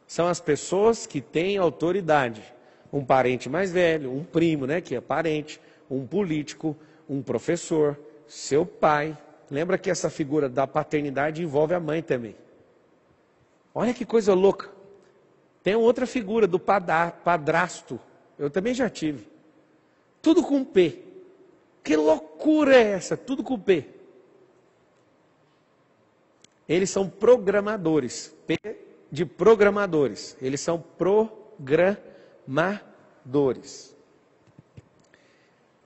São as pessoas que têm autoridade. Um parente mais velho, um primo, né, que é parente, um político, um professor, seu pai. Lembra que essa figura da paternidade envolve a mãe também. Olha que coisa louca. Tem outra figura do padrasto. Eu também já tive. Tudo com P. Que loucura é essa? Tudo com P. Eles são programadores. P de programadores. Eles são programadores.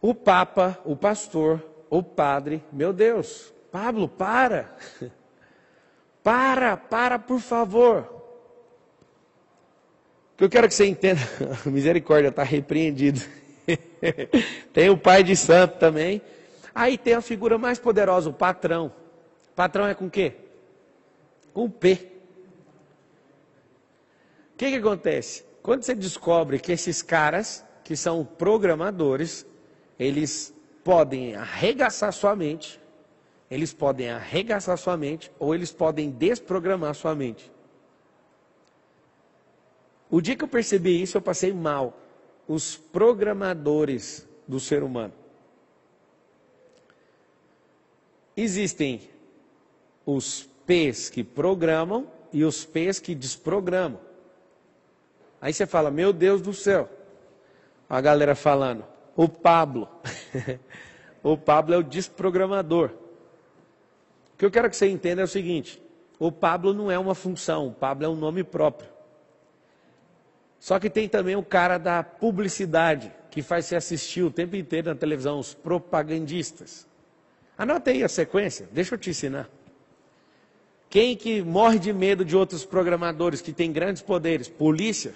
O Papa, o pastor, o padre, meu Deus, Pablo, para. Para, por favor. O que eu quero que você entenda, misericórdia, está repreendido. Tem o pai de santo também. Aí tem a figura mais poderosa, o patrão. Patrão é com o quê? Com P. O que acontece? Quando você descobre que esses caras, que são programadores, eles podem arregaçar sua mente, ou eles podem desprogramar sua mente. O dia que eu percebi isso, eu passei mal. Os programadores do ser humano. Existem os P's que programam e os P's que desprogramam. Aí você fala, meu Deus do céu. A galera falando, o Pablo. O Pablo é o desprogramador. O que eu quero que você entenda é o seguinte, o Pablo não é uma função, o Pablo é um nome próprio. Só que tem também o cara da publicidade, que faz você assistir o tempo inteiro na televisão, os propagandistas. Anota aí a sequência, deixa eu te ensinar. Quem que morre de medo de outros programadores que têm grandes poderes? Polícia.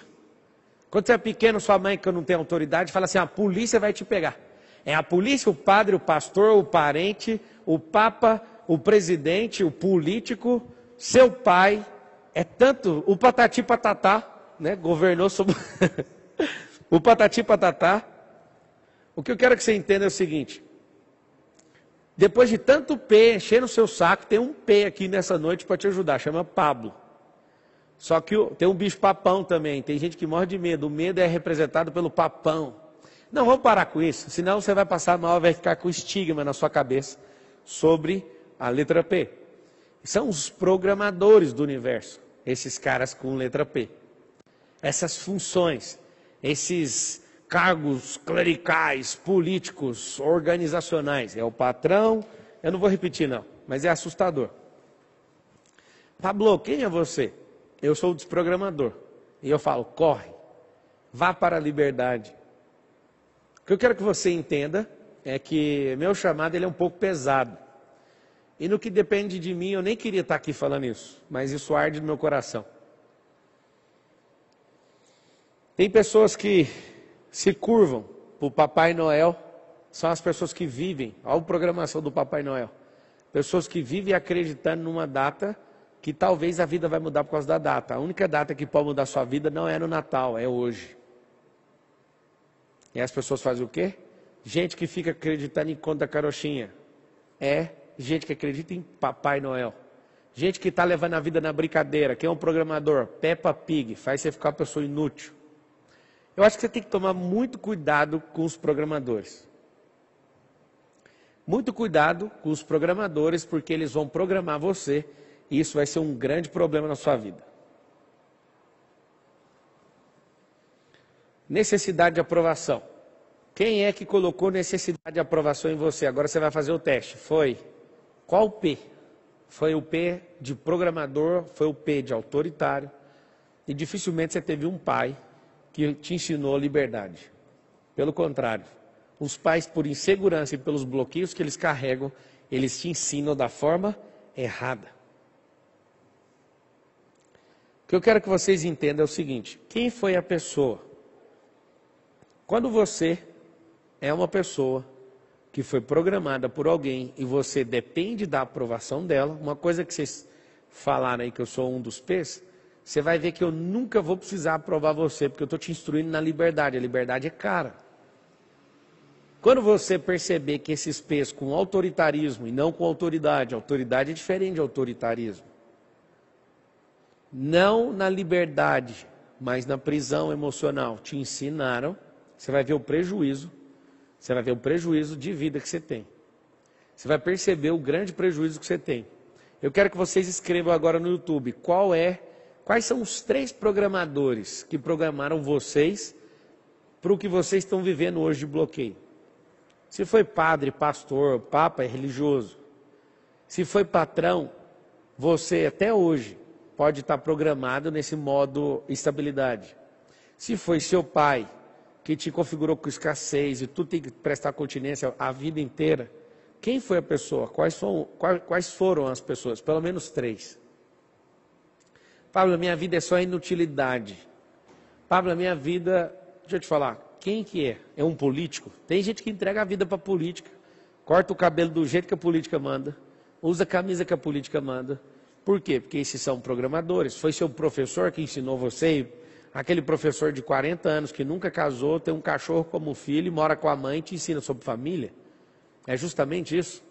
Quando você é pequeno, sua mãe que não tem autoridade, fala assim, a polícia vai te pegar. É a polícia, o padre, o pastor, o parente, o papa, o presidente, o político, seu pai, é tanto, o patati patatá, né, governou sobre o patati patatá. O que eu quero que você entenda é o seguinte, depois de tanto P encher no seu saco, tem um P aqui nessa noite para te ajudar, chama Pablo. Só que tem um bicho papão também, tem gente que morre de medo. O medo é representado pelo papão. Não, vamos parar com isso, senão você vai passar mal, vai ficar com estigma na sua cabeça sobre a letra P. São os programadores do universo, esses caras com letra P. Essas funções, esses cargos clericais, políticos, organizacionais. É o patrão, eu não vou repetir não, mas é assustador. Pablo, quem é você? Eu sou o desprogramador. E eu falo, corre, vá para a liberdade. O que eu quero que você entenda é que meu chamado ele é um pouco pesado. E no que depende de mim, eu nem queria estar aqui falando isso, mas isso arde no meu coração. Tem pessoas que se curvam para o Papai Noel, são as pessoas que vivem, olha a programação do Papai Noel. Pessoas que vivem acreditando numa data que talvez a vida vai mudar por causa da data. A única data que pode mudar a sua vida não é no Natal, é hoje. E as pessoas fazem o quê? Gente que fica acreditando em conto da carochinha. É gente que acredita em Papai Noel. Gente que está levando a vida na brincadeira. Quem é um programador? Peppa Pig. Faz você ficar uma pessoa inútil. Eu acho que você tem que tomar muito cuidado com os programadores. Muito cuidado com os programadores, porque eles vão programar você. E isso vai ser um grande problema na sua vida. Necessidade de aprovação. Quem é que colocou necessidade de aprovação em você? Agora você vai fazer o teste. Foi. Qual o P? Foi o P de programador, foi o P de autoritário. E dificilmente você teve um pai que te ensinou a liberdade. Pelo contrário, os pais, por insegurança e pelos bloqueios que eles carregam, eles te ensinam da forma errada. O que eu quero que vocês entendam é o seguinte: quem foi a pessoa? Quando você é uma pessoa que foi programada por alguém e você depende da aprovação dela, uma coisa que vocês falaram aí que eu sou um dos P's, você vai ver que eu nunca vou precisar aprovar você, porque eu estou te instruindo na liberdade. A liberdade é cara. Quando você perceber que esses P's com autoritarismo e não com autoridade é diferente de autoritarismo. Não na liberdade, mas na prisão emocional, te ensinaram, você vai ver o prejuízo, você vai ver o prejuízo de vida que você tem. Você vai perceber o grande prejuízo que você tem. Eu quero que vocês escrevam agora no YouTube, quais são os 3 programadores que programaram vocês para o que vocês estão vivendo hoje de bloqueio. Se foi padre, pastor, papa, é religioso. Se foi patrão, você até hoje pode estar programado nesse modo estabilidade. Se foi seu pai, que te configurou com escassez e tu tem que prestar continência a vida inteira, quem foi a pessoa? Quais foram as pessoas? Pelo menos 3. Pablo, a minha vida é só inutilidade. Pablo, a minha vida, deixa eu te falar, quem que é? É um político? Tem gente que entrega a vida para a política, corta o cabelo do jeito que a política manda, usa a camisa que a política manda. Por quê? Porque esses são programadores. Foi seu professor que ensinou você, aquele professor de 40 anos que nunca casou, tem um cachorro como filho, mora com a mãe e te ensina sobre família. É justamente isso.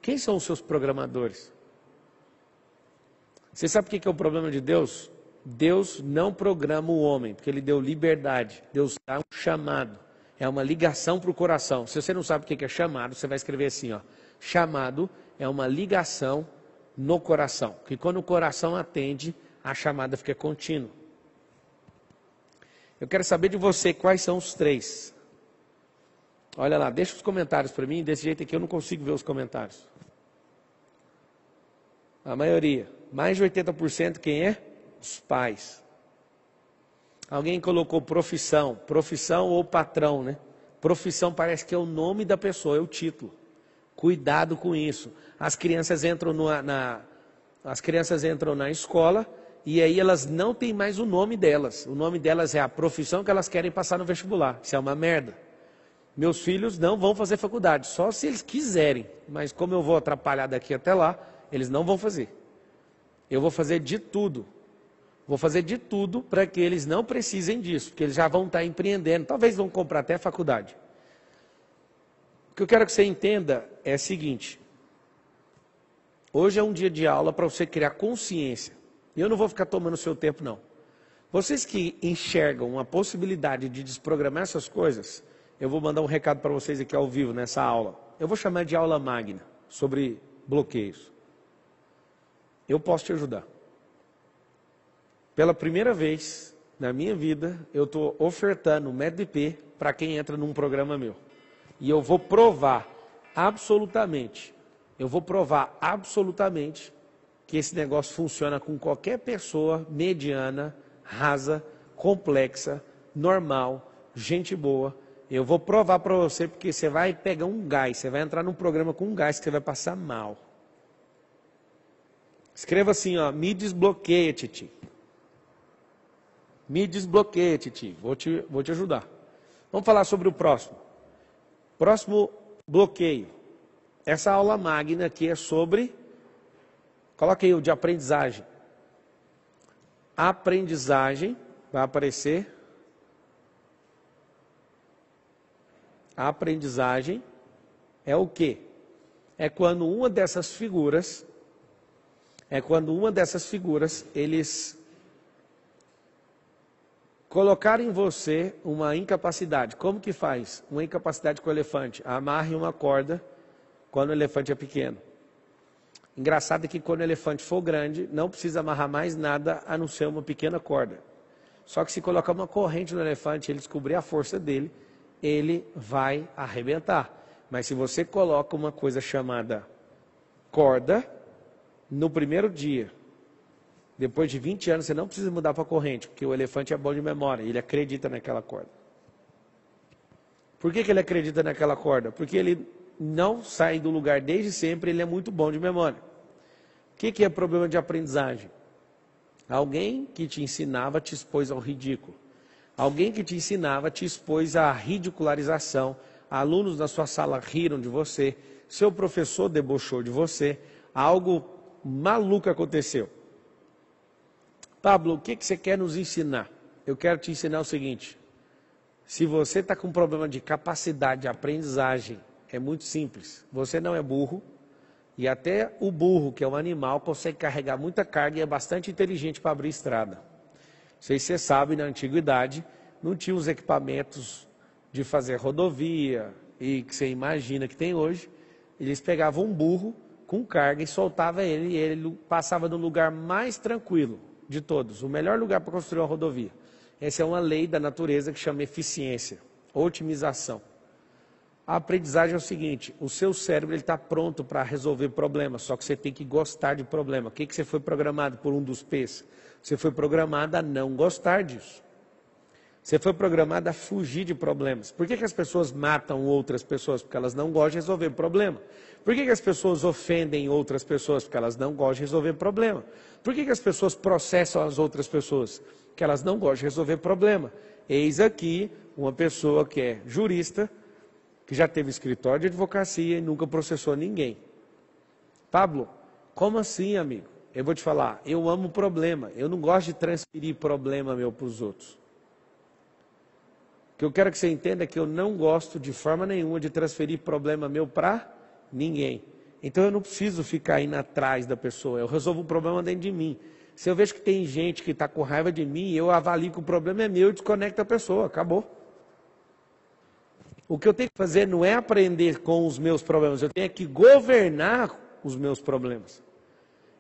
Quem são os seus programadores? Você sabe o que é o problema de Deus? Deus não programa o homem, porque Ele deu liberdade. Deus dá um chamado. É uma ligação para o coração. Se você não sabe o que é chamado, você vai escrever assim, ó. Chamado é uma ligação no coração, que quando o coração atende, a chamada fica contínua. Eu quero saber de você quais são os 3. Olha lá, deixa os comentários para mim, desse jeito aqui eu não consigo ver os comentários. A maioria, mais de 80%, quem é? Os pais. Alguém colocou profissão ou patrão, né? Profissão parece que é o nome da pessoa, é o título. Cuidado com isso. As crianças entram na escola e aí elas não têm mais o nome delas. O nome delas é a profissão que elas querem passar no vestibular. Isso é uma merda. Meus filhos não vão fazer faculdade, só se eles quiserem. Mas como eu vou atrapalhar daqui até lá, eles não vão fazer. Eu vou fazer de tudo. Vou fazer de tudo para que eles não precisem disso, porque eles já vão estar empreendendo. Talvez vão comprar até faculdade. O que eu quero que você entenda é o seguinte. Hoje é um dia de aula para você criar consciência. E eu não vou ficar tomando seu tempo, não. Vocês que enxergam uma possibilidade de desprogramar essas coisas, eu vou mandar um recado para vocês aqui ao vivo nessa aula. Eu vou chamar de aula magna sobre bloqueios. Eu posso te ajudar. Pela primeira vez na minha vida, eu estou ofertando um método IP para quem entra num programa meu. E eu vou provar absolutamente, que esse negócio funciona com qualquer pessoa mediana, rasa, complexa, normal, gente boa. Eu vou provar para você porque você vai pegar um gás, você vai entrar num programa com um gás que você vai passar mal. Escreva assim, ó, me desbloqueia, Titi. Me desbloqueia, Titi. Vou te ajudar. Vamos falar sobre o próximo. Próximo bloqueio. Essa aula magna aqui é sobre, coloca aí o de aprendizagem. Aprendizagem, vai aparecer. A aprendizagem é o quê? É quando uma dessas figuras, eles colocarem em você uma incapacidade. Como que faz? Uma incapacidade com o elefante. Amarre uma corda quando o elefante é pequeno. Engraçado é que quando o elefante for grande, não precisa amarrar mais nada a não ser uma pequena corda. Só que se colocar uma corrente no elefante, ele descobrir a força dele, ele vai arrebentar. Mas se você coloca uma coisa chamada corda, no primeiro dia, depois de 20 anos, você não precisa mudar para a corrente, porque o elefante é bom de memória, ele acredita naquela corda. Por que ele acredita naquela corda? Porque ele não sai do lugar desde sempre, ele é muito bom de memória. O que é problema de aprendizagem? Alguém que te ensinava te expôs ao ridículo. Alguém que te ensinava te expôs à ridicularização. Alunos na sua sala riram de você. Seu professor debochou de você. Algo maluco aconteceu. Pablo, o que você quer nos ensinar? Eu quero te ensinar o seguinte. Se você está com problema de capacidade de aprendizagem, é muito simples. Você não é burro. E até o burro, que é um animal, consegue carregar muita carga e é bastante inteligente para abrir estrada. Não sei se você sabe, na antiguidade, não tinha os equipamentos de fazer rodovia e que você imagina que tem hoje. Eles pegavam um burro com carga e soltavam ele, e ele passava no lugar mais tranquilo de todos, o melhor lugar para construir uma rodovia. Essa é uma lei da natureza que chama eficiência, otimização. A aprendizagem é o seguinte, o seu cérebro está pronto para resolver problemas, só que você tem que gostar de problema. O que você foi programado por um dos P's? Você foi programado a não gostar disso. Você foi programado a fugir de problemas. Por que as pessoas matam outras pessoas? Porque elas não gostam de resolver problema. Por que as pessoas ofendem outras pessoas? Porque elas não gostam de resolver problema. Por que as pessoas processam as outras pessoas? Porque elas não gostam de resolver problema. Eis aqui uma pessoa que é jurista, que já teve escritório de advocacia e nunca processou ninguém. Pablo, como assim, amigo? Eu vou te falar, eu amo problema, eu não gosto de transferir problema meu para os outros. O que eu quero que você entenda é que eu não gosto de forma nenhuma de transferir problema meu para ninguém. Então eu não preciso ficar indo atrás da pessoa, eu resolvo o problema dentro de mim. Se eu vejo que tem gente que está com raiva de mim, eu avalio que o problema é meu e desconecto a pessoa, acabou. O que eu tenho que fazer não é aprender com os meus problemas, eu tenho que governar os meus problemas.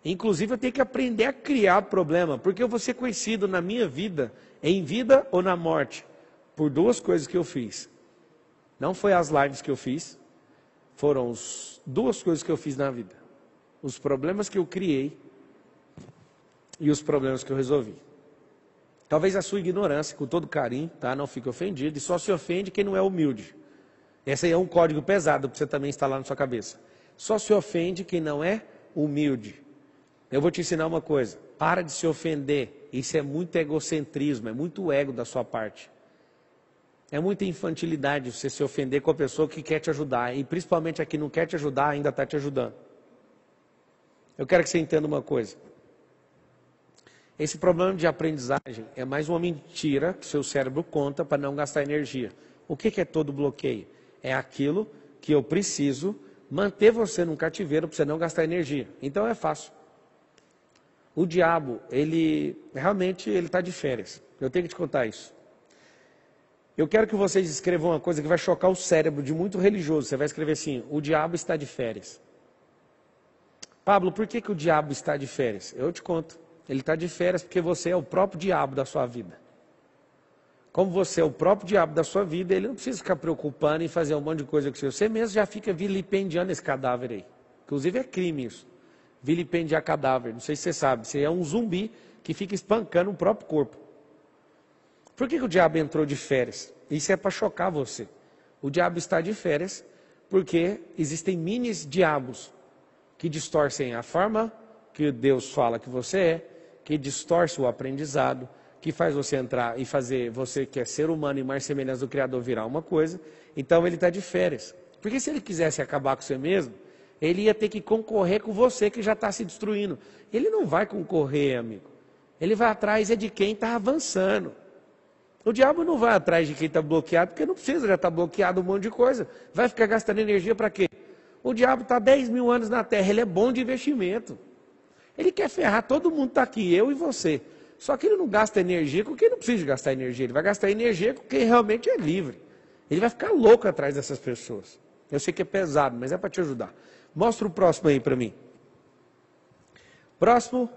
Inclusive eu tenho que aprender a criar problema, porque eu vou ser conhecido na minha vida, em vida ou na morte, por duas coisas que eu fiz. Não foi as lives que eu fiz, foram duas coisas que eu fiz na vida. Os problemas que eu criei e os problemas que eu resolvi. Talvez a sua ignorância, com todo carinho, tá? Não fique ofendido, e só se ofende quem não é humilde. Esse aí é um código pesado para você também instalar na sua cabeça. Só se ofende quem não é humilde. Eu vou te ensinar uma coisa, para de se ofender, isso é muito egocentrismo, é muito ego da sua parte. É muita infantilidade você se ofender com a pessoa que quer te ajudar, e principalmente a que não quer te ajudar, ainda está te ajudando. Eu quero que você entenda uma coisa. Esse problema de aprendizagem é mais uma mentira que seu cérebro conta para não gastar energia. O que é todo bloqueio? É aquilo que eu preciso manter você num cativeiro para você não gastar energia. Então é fácil. O diabo, ele realmente está de férias. Eu tenho que te contar isso. Eu quero que vocês escrevam uma coisa que vai chocar o cérebro de muito religioso. Você vai escrever assim: o diabo está de férias. Pablo, por que o diabo está de férias? Eu te conto. Ele está de férias porque você é o próprio diabo da sua vida. Como você é o próprio diabo da sua vida, ele não precisa ficar preocupando em fazer um monte de coisa com você. Você mesmo já fica vilipendiando esse cadáver aí. Inclusive é crime isso. Vilipendiar cadáver. Não sei se você sabe. Você é um zumbi que fica espancando o próprio corpo. Por que o diabo entrou de férias? Isso é para chocar você. O diabo está de férias porque existem mini-diabos que distorcem a forma que Deus fala que você é, que distorce o aprendizado, que faz você entrar e fazer você que é ser humano e mais semelhança do Criador virar uma coisa. Então ele está de férias. Porque se ele quisesse acabar com você mesmo, ele ia ter que concorrer com você que já está se destruindo. Ele não vai concorrer, amigo. Ele vai atrás de quem está avançando. O diabo não vai atrás de quem está bloqueado, porque não precisa, já está bloqueado um monte de coisa. Vai ficar gastando energia para quê? O diabo está 10 mil anos na Terra, ele é bom de investimento. Ele quer ferrar, todo mundo está aqui, eu e você. Só que ele não gasta energia com quem não precisa gastar energia. Ele vai gastar energia com quem realmente é livre. Ele vai ficar louco atrás dessas pessoas. Eu sei que é pesado, mas é para te ajudar. Mostra o próximo aí para mim. Próximo,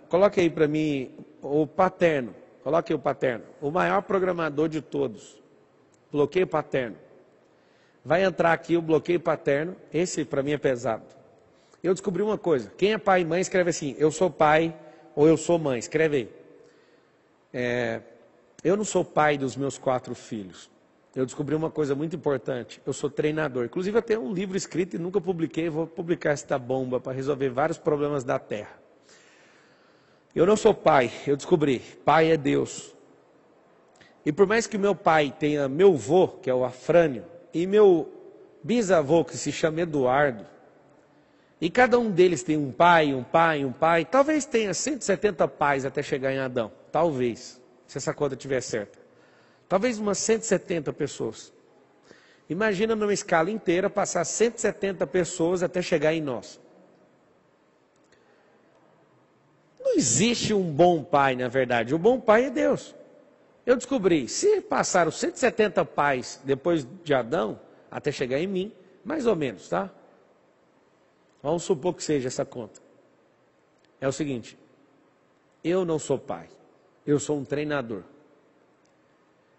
coloque aí para mim o paterno. Coloque aí o paterno. O maior programador de todos. Bloqueio paterno. Vai entrar aqui o bloqueio paterno. Esse para mim é pesado. Eu descobri uma coisa. Quem é pai e mãe escreve assim: eu sou pai ou eu sou mãe. Escreve aí. Eu não sou pai dos meus 4 filhos. Eu descobri uma coisa muito importante. Eu sou treinador. Inclusive eu tenho um livro escrito e nunca publiquei. Vou publicar esta bomba para resolver vários problemas da terra. Eu não sou pai. Eu descobri. Pai é Deus. E por mais que meu pai tenha meu avô, que é o Afrânio, e meu bisavô, que se chama Eduardo, e cada um deles tem um pai, um pai, um pai. Talvez tenha 170 pais até chegar em Adão. Talvez, se essa conta estiver certa. Talvez umas 170 pessoas. Imagina numa escala inteira passar 170 pessoas até chegar em nós. Não existe um bom pai, na verdade. O bom pai é Deus. Eu descobri, se passaram 170 pais depois de Adão, até chegar em mim, mais ou menos, tá? Vamos supor que seja essa conta. É o seguinte: eu não sou pai, eu sou um treinador.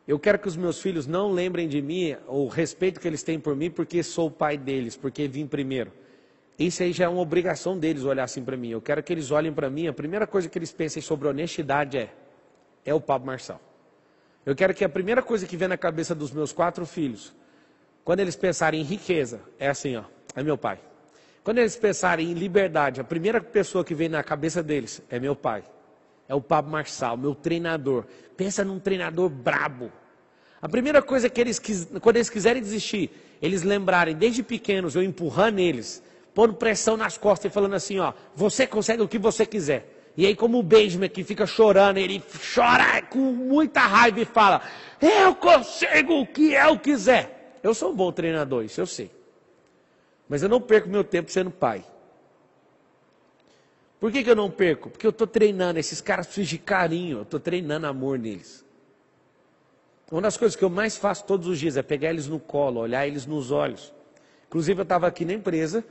Eu quero que os meus filhos não lembrem de mim, o respeito que eles têm por mim, porque sou o pai deles, porque vim primeiro. Isso aí já é uma obrigação deles olhar assim para mim. Eu quero que eles olhem para mim, a primeira coisa que eles pensem sobre honestidade é o Pablo Marçal. Eu quero que a primeira coisa que vem na cabeça dos meus 4 filhos, quando eles pensarem em riqueza, é assim, ó, é meu pai. Quando eles pensarem em liberdade, a primeira pessoa que vem na cabeça deles é meu pai. É o Pablo Marçal, meu treinador. Pensa num treinador brabo. A primeira coisa que quando eles quiserem desistir, eles lembrarem desde pequenos, eu empurrando eles, pondo pressão nas costas e falando assim, ó, você consegue o que você quiser. E aí como o Benjamin que fica chorando, ele chora com muita raiva e fala, eu consigo o que eu quiser. Eu sou um bom treinador, isso eu sei. Mas eu não perco meu tempo sendo pai. Por que eu não perco? Porque eu estou treinando, esses caras precisam de carinho, eu estou treinando amor neles. Uma das coisas que eu mais faço todos os dias é pegar eles no colo, olhar eles nos olhos. Inclusive eu estava aqui na empresa,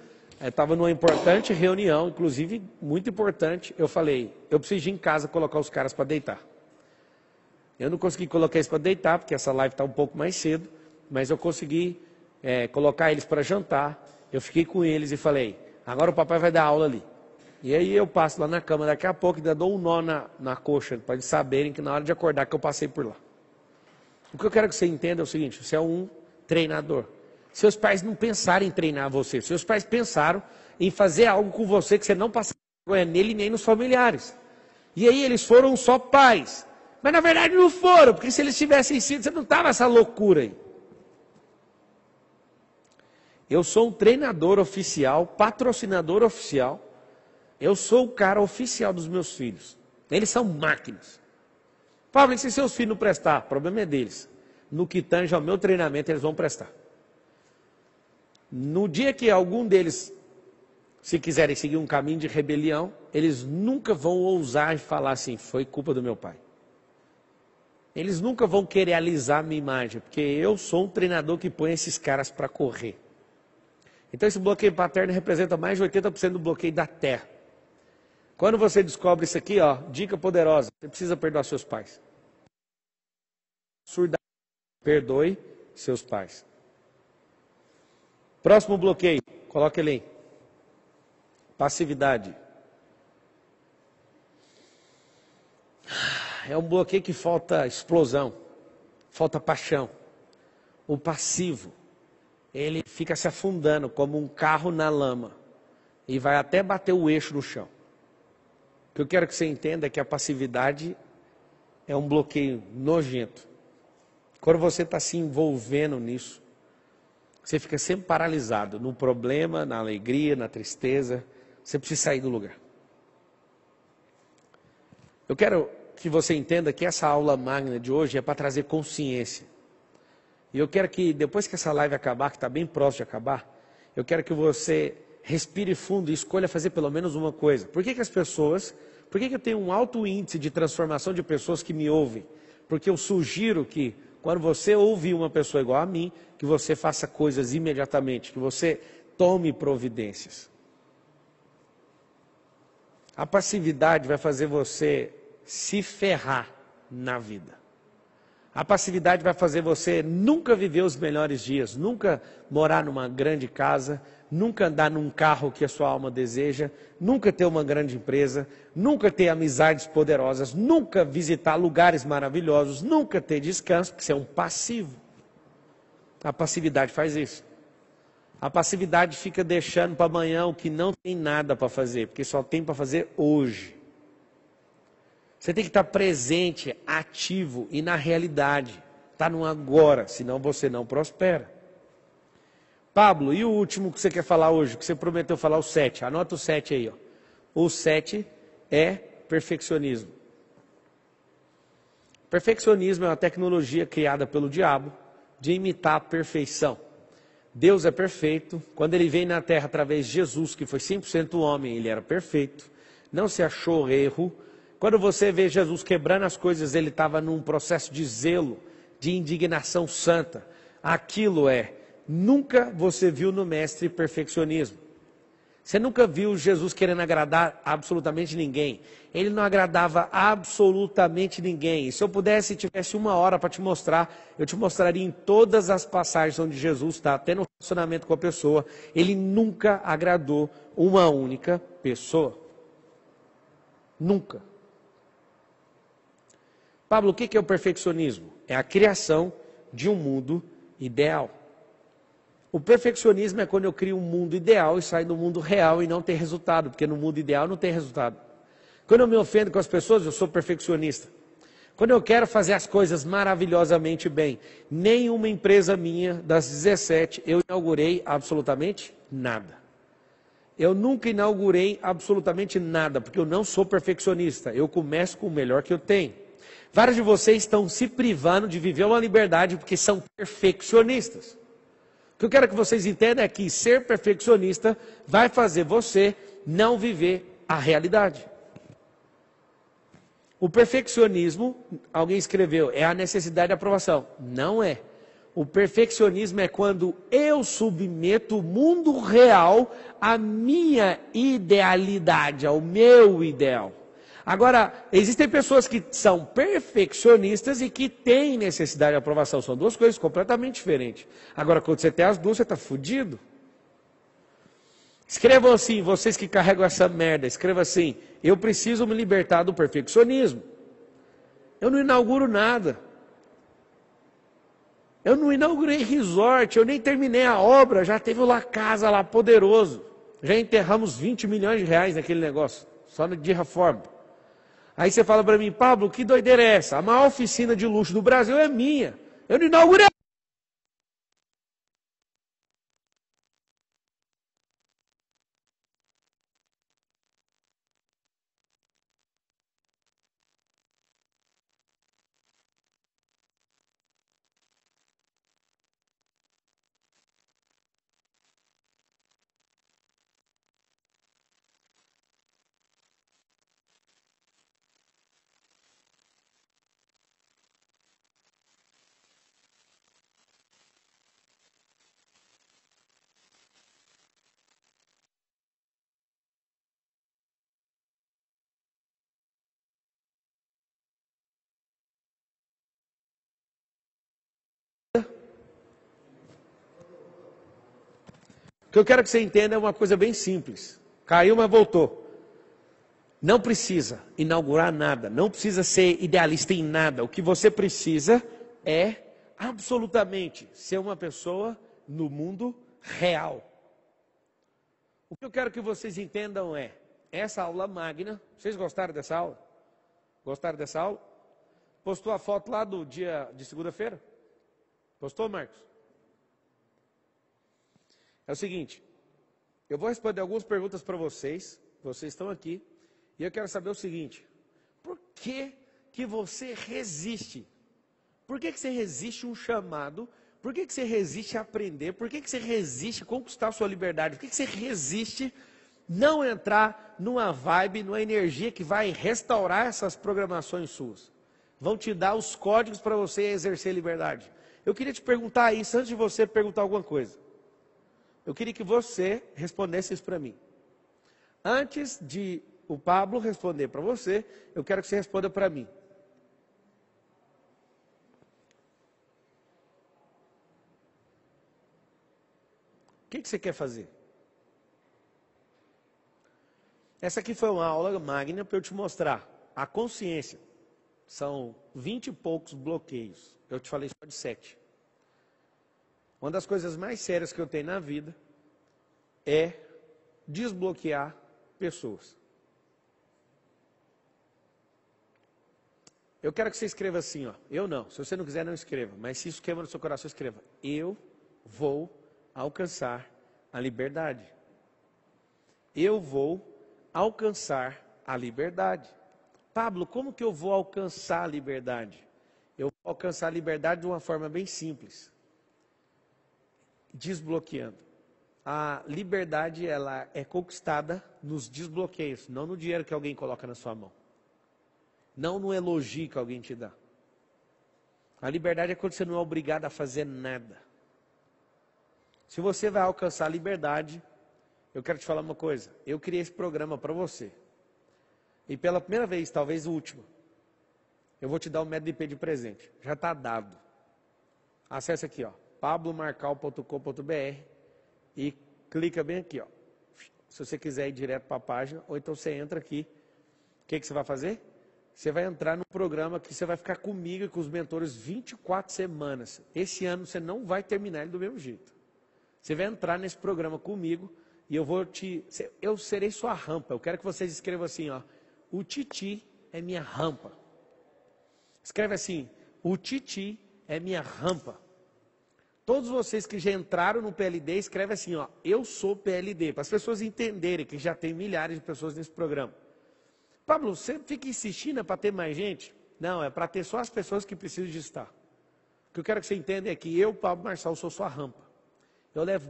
estava numa importante reunião, inclusive muito importante, eu falei, eu preciso ir em casa colocar os caras para deitar. Eu não consegui colocar eles para deitar, porque essa live está um pouco mais cedo, mas eu consegui colocar eles para jantar. Eu fiquei com eles e falei, agora o papai vai dar aula ali. E aí eu passo lá na cama daqui a pouco e ainda dou um nó na coxa, para eles saberem que na hora de acordar que eu passei por lá. O que eu quero que você entenda é o seguinte, você é um treinador. Seus pais não pensaram em treinar você, seus pais pensaram em fazer algo com você que você não passava vergonha nele nem nos familiares. E aí eles foram só pais. Mas na verdade não foram, porque se eles tivessem sido, você não estava essa loucura aí. Eu sou um treinador oficial, patrocinador oficial. Eu sou o cara oficial dos meus filhos. Eles são máquinas. Pablo, e se seus filhos não prestar? O problema é deles. No que tange ao meu treinamento, eles vão prestar. No dia que algum deles se quiserem seguir um caminho de rebelião, eles nunca vão ousar falar assim, foi culpa do meu pai. Eles nunca vão querer alisar minha imagem, porque eu sou um treinador que põe esses caras para correr. Então esse bloqueio paterno representa mais de 80% do bloqueio da terra. Quando você descobre isso aqui, ó, dica poderosa, você precisa perdoar seus pais. Surda, perdoe seus pais. Próximo bloqueio, coloca ele aí. Passividade. É um bloqueio que falta explosão, falta paixão. O passivo, ele fica se afundando como um carro na lama e vai até bater o eixo no chão. O que eu quero que você entenda é que a passividade é um bloqueio nojento. Quando você está se envolvendo nisso, você fica sempre paralisado no problema, na alegria, na tristeza. Você precisa sair do lugar. Eu quero que você entenda que essa aula magna de hoje é para trazer consciência. E eu quero que, depois que essa live acabar, que está bem próximo de acabar, eu quero que você respire fundo e escolha fazer pelo menos uma coisa. Por que eu tenho um alto índice de transformação de pessoas que me ouvem? Porque eu sugiro que, quando você ouvir uma pessoa igual a mim, que você faça coisas imediatamente, que você tome providências. A passividade vai fazer você se ferrar na vida. A passividade vai fazer você nunca viver os melhores dias, nunca morar numa grande casa, nunca andar num carro que a sua alma deseja, nunca ter uma grande empresa, nunca ter amizades poderosas, nunca visitar lugares maravilhosos, nunca ter descanso, porque você é um passivo. A passividade faz isso. A passividade fica deixando para amanhã o que não tem nada para fazer, porque só tem para fazer hoje. Você tem que estar presente, ativo e na realidade. Está no agora, senão você não prospera. Pablo, e o último que você quer falar hoje? Que você prometeu falar, o 7. Anota o 7 aí. Ó. O 7 é perfeccionismo. Perfeccionismo é uma tecnologia criada pelo diabo de imitar a perfeição. Deus é perfeito. Quando ele veio na terra através de Jesus, que foi 100% homem, ele era perfeito. Não se achou erro. Quando você vê Jesus quebrando as coisas, ele estava num processo de zelo, de indignação santa. Aquilo nunca você viu no mestre perfeccionismo. Você nunca viu Jesus querendo agradar absolutamente ninguém. Ele não agradava absolutamente ninguém. E se eu pudesse, tivesse 1 hora para te mostrar, eu te mostraria em todas as passagens onde Jesus está tendo um relacionamento com a pessoa. Ele nunca agradou uma única pessoa. Nunca. Pablo, o que é o perfeccionismo? É a criação de um mundo ideal. O perfeccionismo é quando eu crio um mundo ideal e saio do mundo real e não tem resultado, porque no mundo ideal não tem resultado. Quando eu me ofendo com as pessoas, eu sou perfeccionista. Quando eu quero fazer as coisas maravilhosamente bem, nenhuma empresa minha, das 17, eu inaugurei absolutamente nada. Eu nunca inaugurei absolutamente nada, porque eu não sou perfeccionista. Eu começo com o melhor que eu tenho. Vários de vocês estão se privando de viver uma liberdade porque são perfeccionistas. O que eu quero que vocês entendam é que ser perfeccionista vai fazer você não viver a realidade. O perfeccionismo, alguém escreveu, é a necessidade de aprovação. Não é. O perfeccionismo é quando eu submeto o mundo real à minha idealidade, ao meu ideal. Agora, existem pessoas que são perfeccionistas e que têm necessidade de aprovação. São duas coisas completamente diferentes. Agora, quando você tem as duas, você está fudido. Escrevam assim, vocês que carregam essa merda, escreva assim, eu preciso me libertar do perfeccionismo. Eu não inauguro nada. Eu não inaugurei resort, eu nem terminei a obra, já teve uma casa lá poderoso. Já enterramos 20 milhões de reais naquele negócio, só de reforma. Aí você fala para mim, Pablo, que doideira é essa? A maior oficina de luxo do Brasil é minha. Eu não inaugurei. O que eu quero que você entenda é uma coisa bem simples. Caiu, mas voltou. Não precisa inaugurar nada, não precisa ser idealista em nada. O que você precisa é absolutamente ser uma pessoa no mundo real. O que eu quero que vocês entendam é, essa aula magna, vocês gostaram dessa aula? Gostaram dessa aula? Postou a foto lá do dia de segunda-feira? Postou, Marcos? É o seguinte, eu vou responder algumas perguntas para vocês estão aqui, e eu quero saber o seguinte, por que que você resiste? Por que que você resiste um chamado? Por que que você resiste a aprender? Por que que você resiste a conquistar a sua liberdade? Por que que você resiste não entrar numa vibe, numa energia que vai restaurar essas programações suas? Vão te dar os códigos para você exercer liberdade. Eu queria te perguntar isso antes de você perguntar alguma coisa. Eu queria que você respondesse isso para mim. Antes de o Pablo responder para você, eu quero que você responda para mim. O que você quer fazer? Essa aqui foi uma aula magna para eu te mostrar a consciência. São 20 e poucos bloqueios. Eu te falei só de 7. Uma das coisas mais sérias que eu tenho na vida é desbloquear pessoas. Eu quero que você escreva assim, ó. Eu não. Se você não quiser, não escreva. Mas se isso queima no seu coração, escreva. Eu vou alcançar a liberdade. Eu vou alcançar a liberdade. Pablo, como que eu vou alcançar a liberdade? Eu vou alcançar a liberdade de uma forma bem simples. Desbloqueando. A liberdade, ela é conquistada nos desbloqueios, não no dinheiro que alguém coloca na sua mão. Não no elogio que alguém te dá. A liberdade é quando você não é obrigado a fazer nada. Se você vai alcançar a liberdade, eu quero te falar uma coisa. Eu criei esse programa para você. E pela primeira vez, talvez o último, eu vou te dar um método IP de presente. Já está dado. Acesse aqui, ó, pablomarcal.com.br e clica bem aqui, ó. Se você quiser ir direto para a página, ou então você entra aqui. O que você vai fazer? Você vai entrar no programa que você vai ficar comigo e com os mentores 24 semanas. Esse ano você não vai terminar ele do mesmo jeito. Você vai entrar nesse programa comigo e eu serei sua rampa. Eu quero que vocês escrevam assim, ó. O Titi é minha rampa. Escreve assim, o Titi é minha rampa. Todos vocês que já entraram no PLD, escreve assim, ó. Eu sou PLD. Para as pessoas entenderem que já tem milhares de pessoas nesse programa. Pablo, você fica insistindo para ter mais gente? Não, é para ter só as pessoas que precisam de estar. O que eu quero que você entenda é que eu, Pablo Marçal, sou sua rampa. Eu levo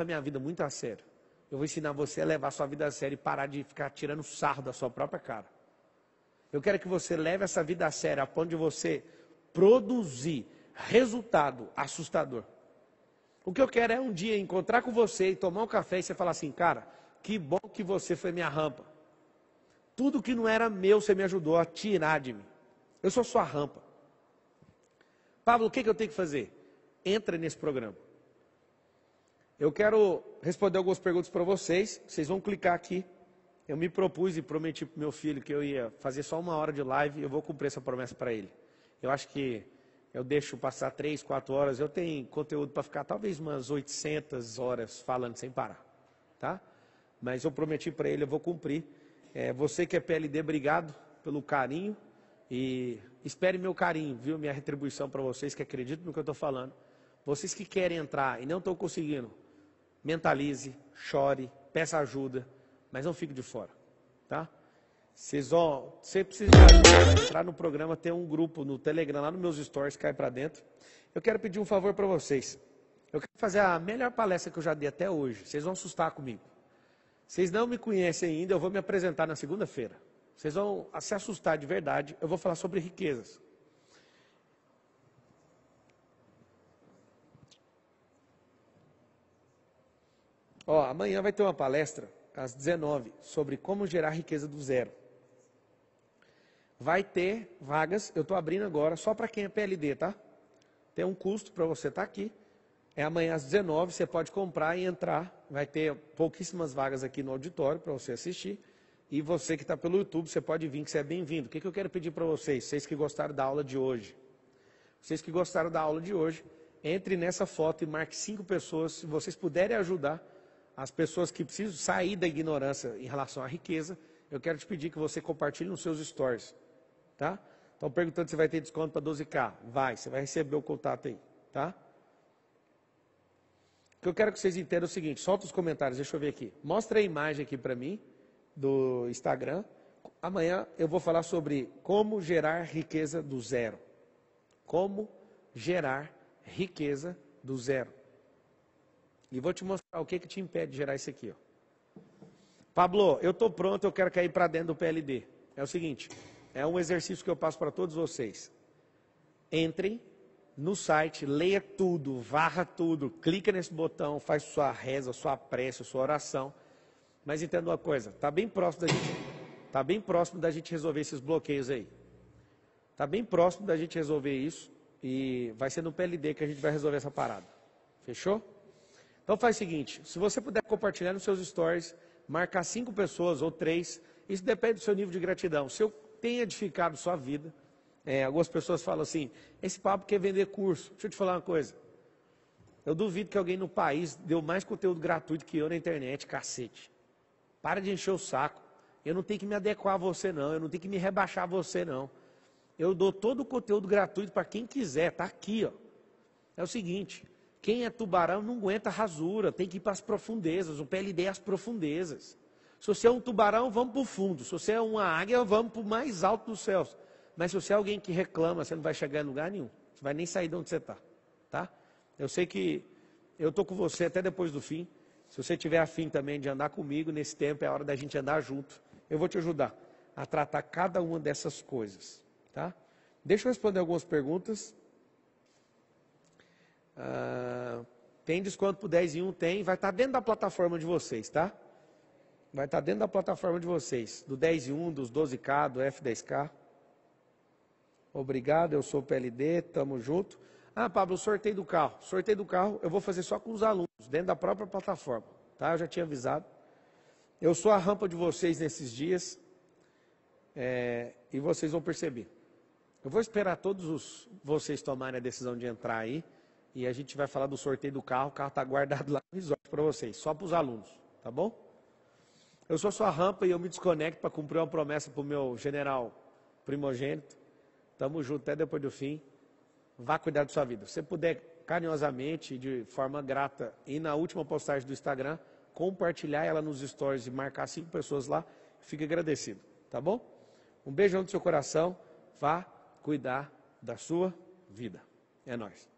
a minha vida muito a sério. Eu vou ensinar você a levar a sua vida a sério e parar de ficar tirando sarro da sua própria cara. Eu quero que você leve essa vida a sério a ponto de você produzir resultado assustador. O que eu quero é um dia encontrar com você e tomar um café e você falar assim, cara, que bom que você foi minha rampa. Tudo que não era meu, você me ajudou a tirar de mim. Eu sou sua rampa. Pablo, o que eu tenho que fazer? Entra nesse programa. Eu quero responder algumas perguntas para vocês. Vocês vão clicar aqui. Eu me propus e prometi para o meu filho que eu ia fazer só 1 hora de live. Eu vou cumprir essa promessa para ele. Eu acho que eu deixo passar 3, 4 horas. Eu tenho conteúdo para ficar talvez umas 800 horas falando sem parar. Tá? Mas eu prometi para ele, eu vou cumprir. Você que é PLD, obrigado pelo carinho e espere meu carinho, viu? Minha retribuição para vocês que acreditam no que eu estou falando. Vocês que querem entrar e não estão conseguindo, mentalize, chore, peça ajuda, mas não fique de fora, tá? Você precisa de ajuda, entrar no programa, tem um grupo no Telegram, lá nos meus stories, cai para dentro. Eu quero pedir um favor para vocês. Eu quero fazer a melhor palestra que eu já dei até hoje. Vocês vão assustar comigo. Vocês não me conhecem ainda, eu vou me apresentar na segunda-feira. Vocês vão se assustar de verdade, eu vou falar sobre riquezas. Ó, amanhã vai ter uma palestra, às 19h, sobre como gerar riqueza do zero. Vai ter vagas, eu estou abrindo agora, só para quem é PLD, tá? Tem um custo para você estar aqui. É amanhã às 19, você pode comprar e entrar. Vai ter pouquíssimas vagas aqui no auditório para você assistir. E você que está pelo YouTube, você pode vir, que você é bem-vindo. O que eu quero pedir para vocês? Vocês que gostaram da aula de hoje. Vocês que gostaram da aula de hoje, entre nessa foto e marque 5 pessoas. Se vocês puderem ajudar as pessoas que precisam sair da ignorância em relação à riqueza, eu quero te pedir que você compartilhe nos seus stories. Tá? Estão perguntando se vai ter desconto para 12K. Vai, você vai receber o contato aí. Tá? O que eu quero que vocês entendam é o seguinte, solta os comentários, deixa eu ver aqui. Mostra a imagem aqui para mim, do Instagram. Amanhã eu vou falar sobre como gerar riqueza do zero. Como gerar riqueza do zero. E vou te mostrar o que te impede de gerar isso aqui. Ó. Pablo, eu estou pronto, eu quero cair para dentro do PLD. É o seguinte, é um exercício que eu passo para todos vocês. Entrem no site, leia tudo, varra tudo, clica nesse botão, faz sua reza, sua prece, sua oração. Mas entenda uma coisa, está bem próximo da gente resolver esses bloqueios aí. Está bem próximo da gente resolver isso e vai ser no PLD que a gente vai resolver essa parada. Fechou? Então faz o seguinte, se você puder compartilhar nos seus stories, marcar 5 pessoas ou 3, isso depende do seu nível de gratidão. Se eu tenho edificado sua vida, algumas pessoas falam assim, esse papo quer vender curso. Deixa eu te falar uma coisa. Eu duvido que alguém no país deu mais conteúdo gratuito que eu na internet, cacete. Para de encher o saco. Eu não tenho que me adequar a você não, eu não tenho que me rebaixar a você não. Eu dou todo o conteúdo gratuito para quem quiser, tá aqui, ó. É o seguinte, quem é tubarão não aguenta rasura, tem que ir para as profundezas, o PLD é as profundezas. Se você é um tubarão, vamos para o fundo. Se você é uma águia, vamos para o mais alto dos céus. Mas se você é alguém que reclama, você não vai chegar em lugar nenhum. Você vai nem sair de onde você está, tá? Eu sei que eu estou com você até depois do fim. Se você tiver afim também de andar comigo, nesse tempo é a hora da gente andar junto. Eu vou te ajudar a tratar cada uma dessas coisas, tá? Deixa eu responder algumas perguntas. Tem desconto por 10 em 1? Tem. Vai estar dentro da plataforma de vocês, tá? Vai estar dentro da plataforma de vocês. Do 10 em 1, dos 12K, do F10K. Obrigado, eu sou o PLD, tamo junto. Ah, Pablo, sorteio do carro. Sorteio do carro eu vou fazer só com os alunos, dentro da própria plataforma, tá? Eu já tinha avisado. Eu sou a rampa de vocês nesses dias, e vocês vão perceber. Eu vou esperar todos vocês tomarem a decisão de entrar aí, e a gente vai falar do sorteio do carro. O carro está guardado lá no resort para vocês, só para os alunos, tá bom? Eu sou sua rampa e eu me desconecto para cumprir uma promessa para o meu general primogênito. Tamo junto até depois do fim. Vá cuidar da sua vida. Se você puder carinhosamente, de forma grata, ir na última postagem do Instagram, compartilhar ela nos stories e marcar 5 pessoas lá, fique agradecido, tá bom? Um beijão no seu coração, vá cuidar da sua vida. É nóis.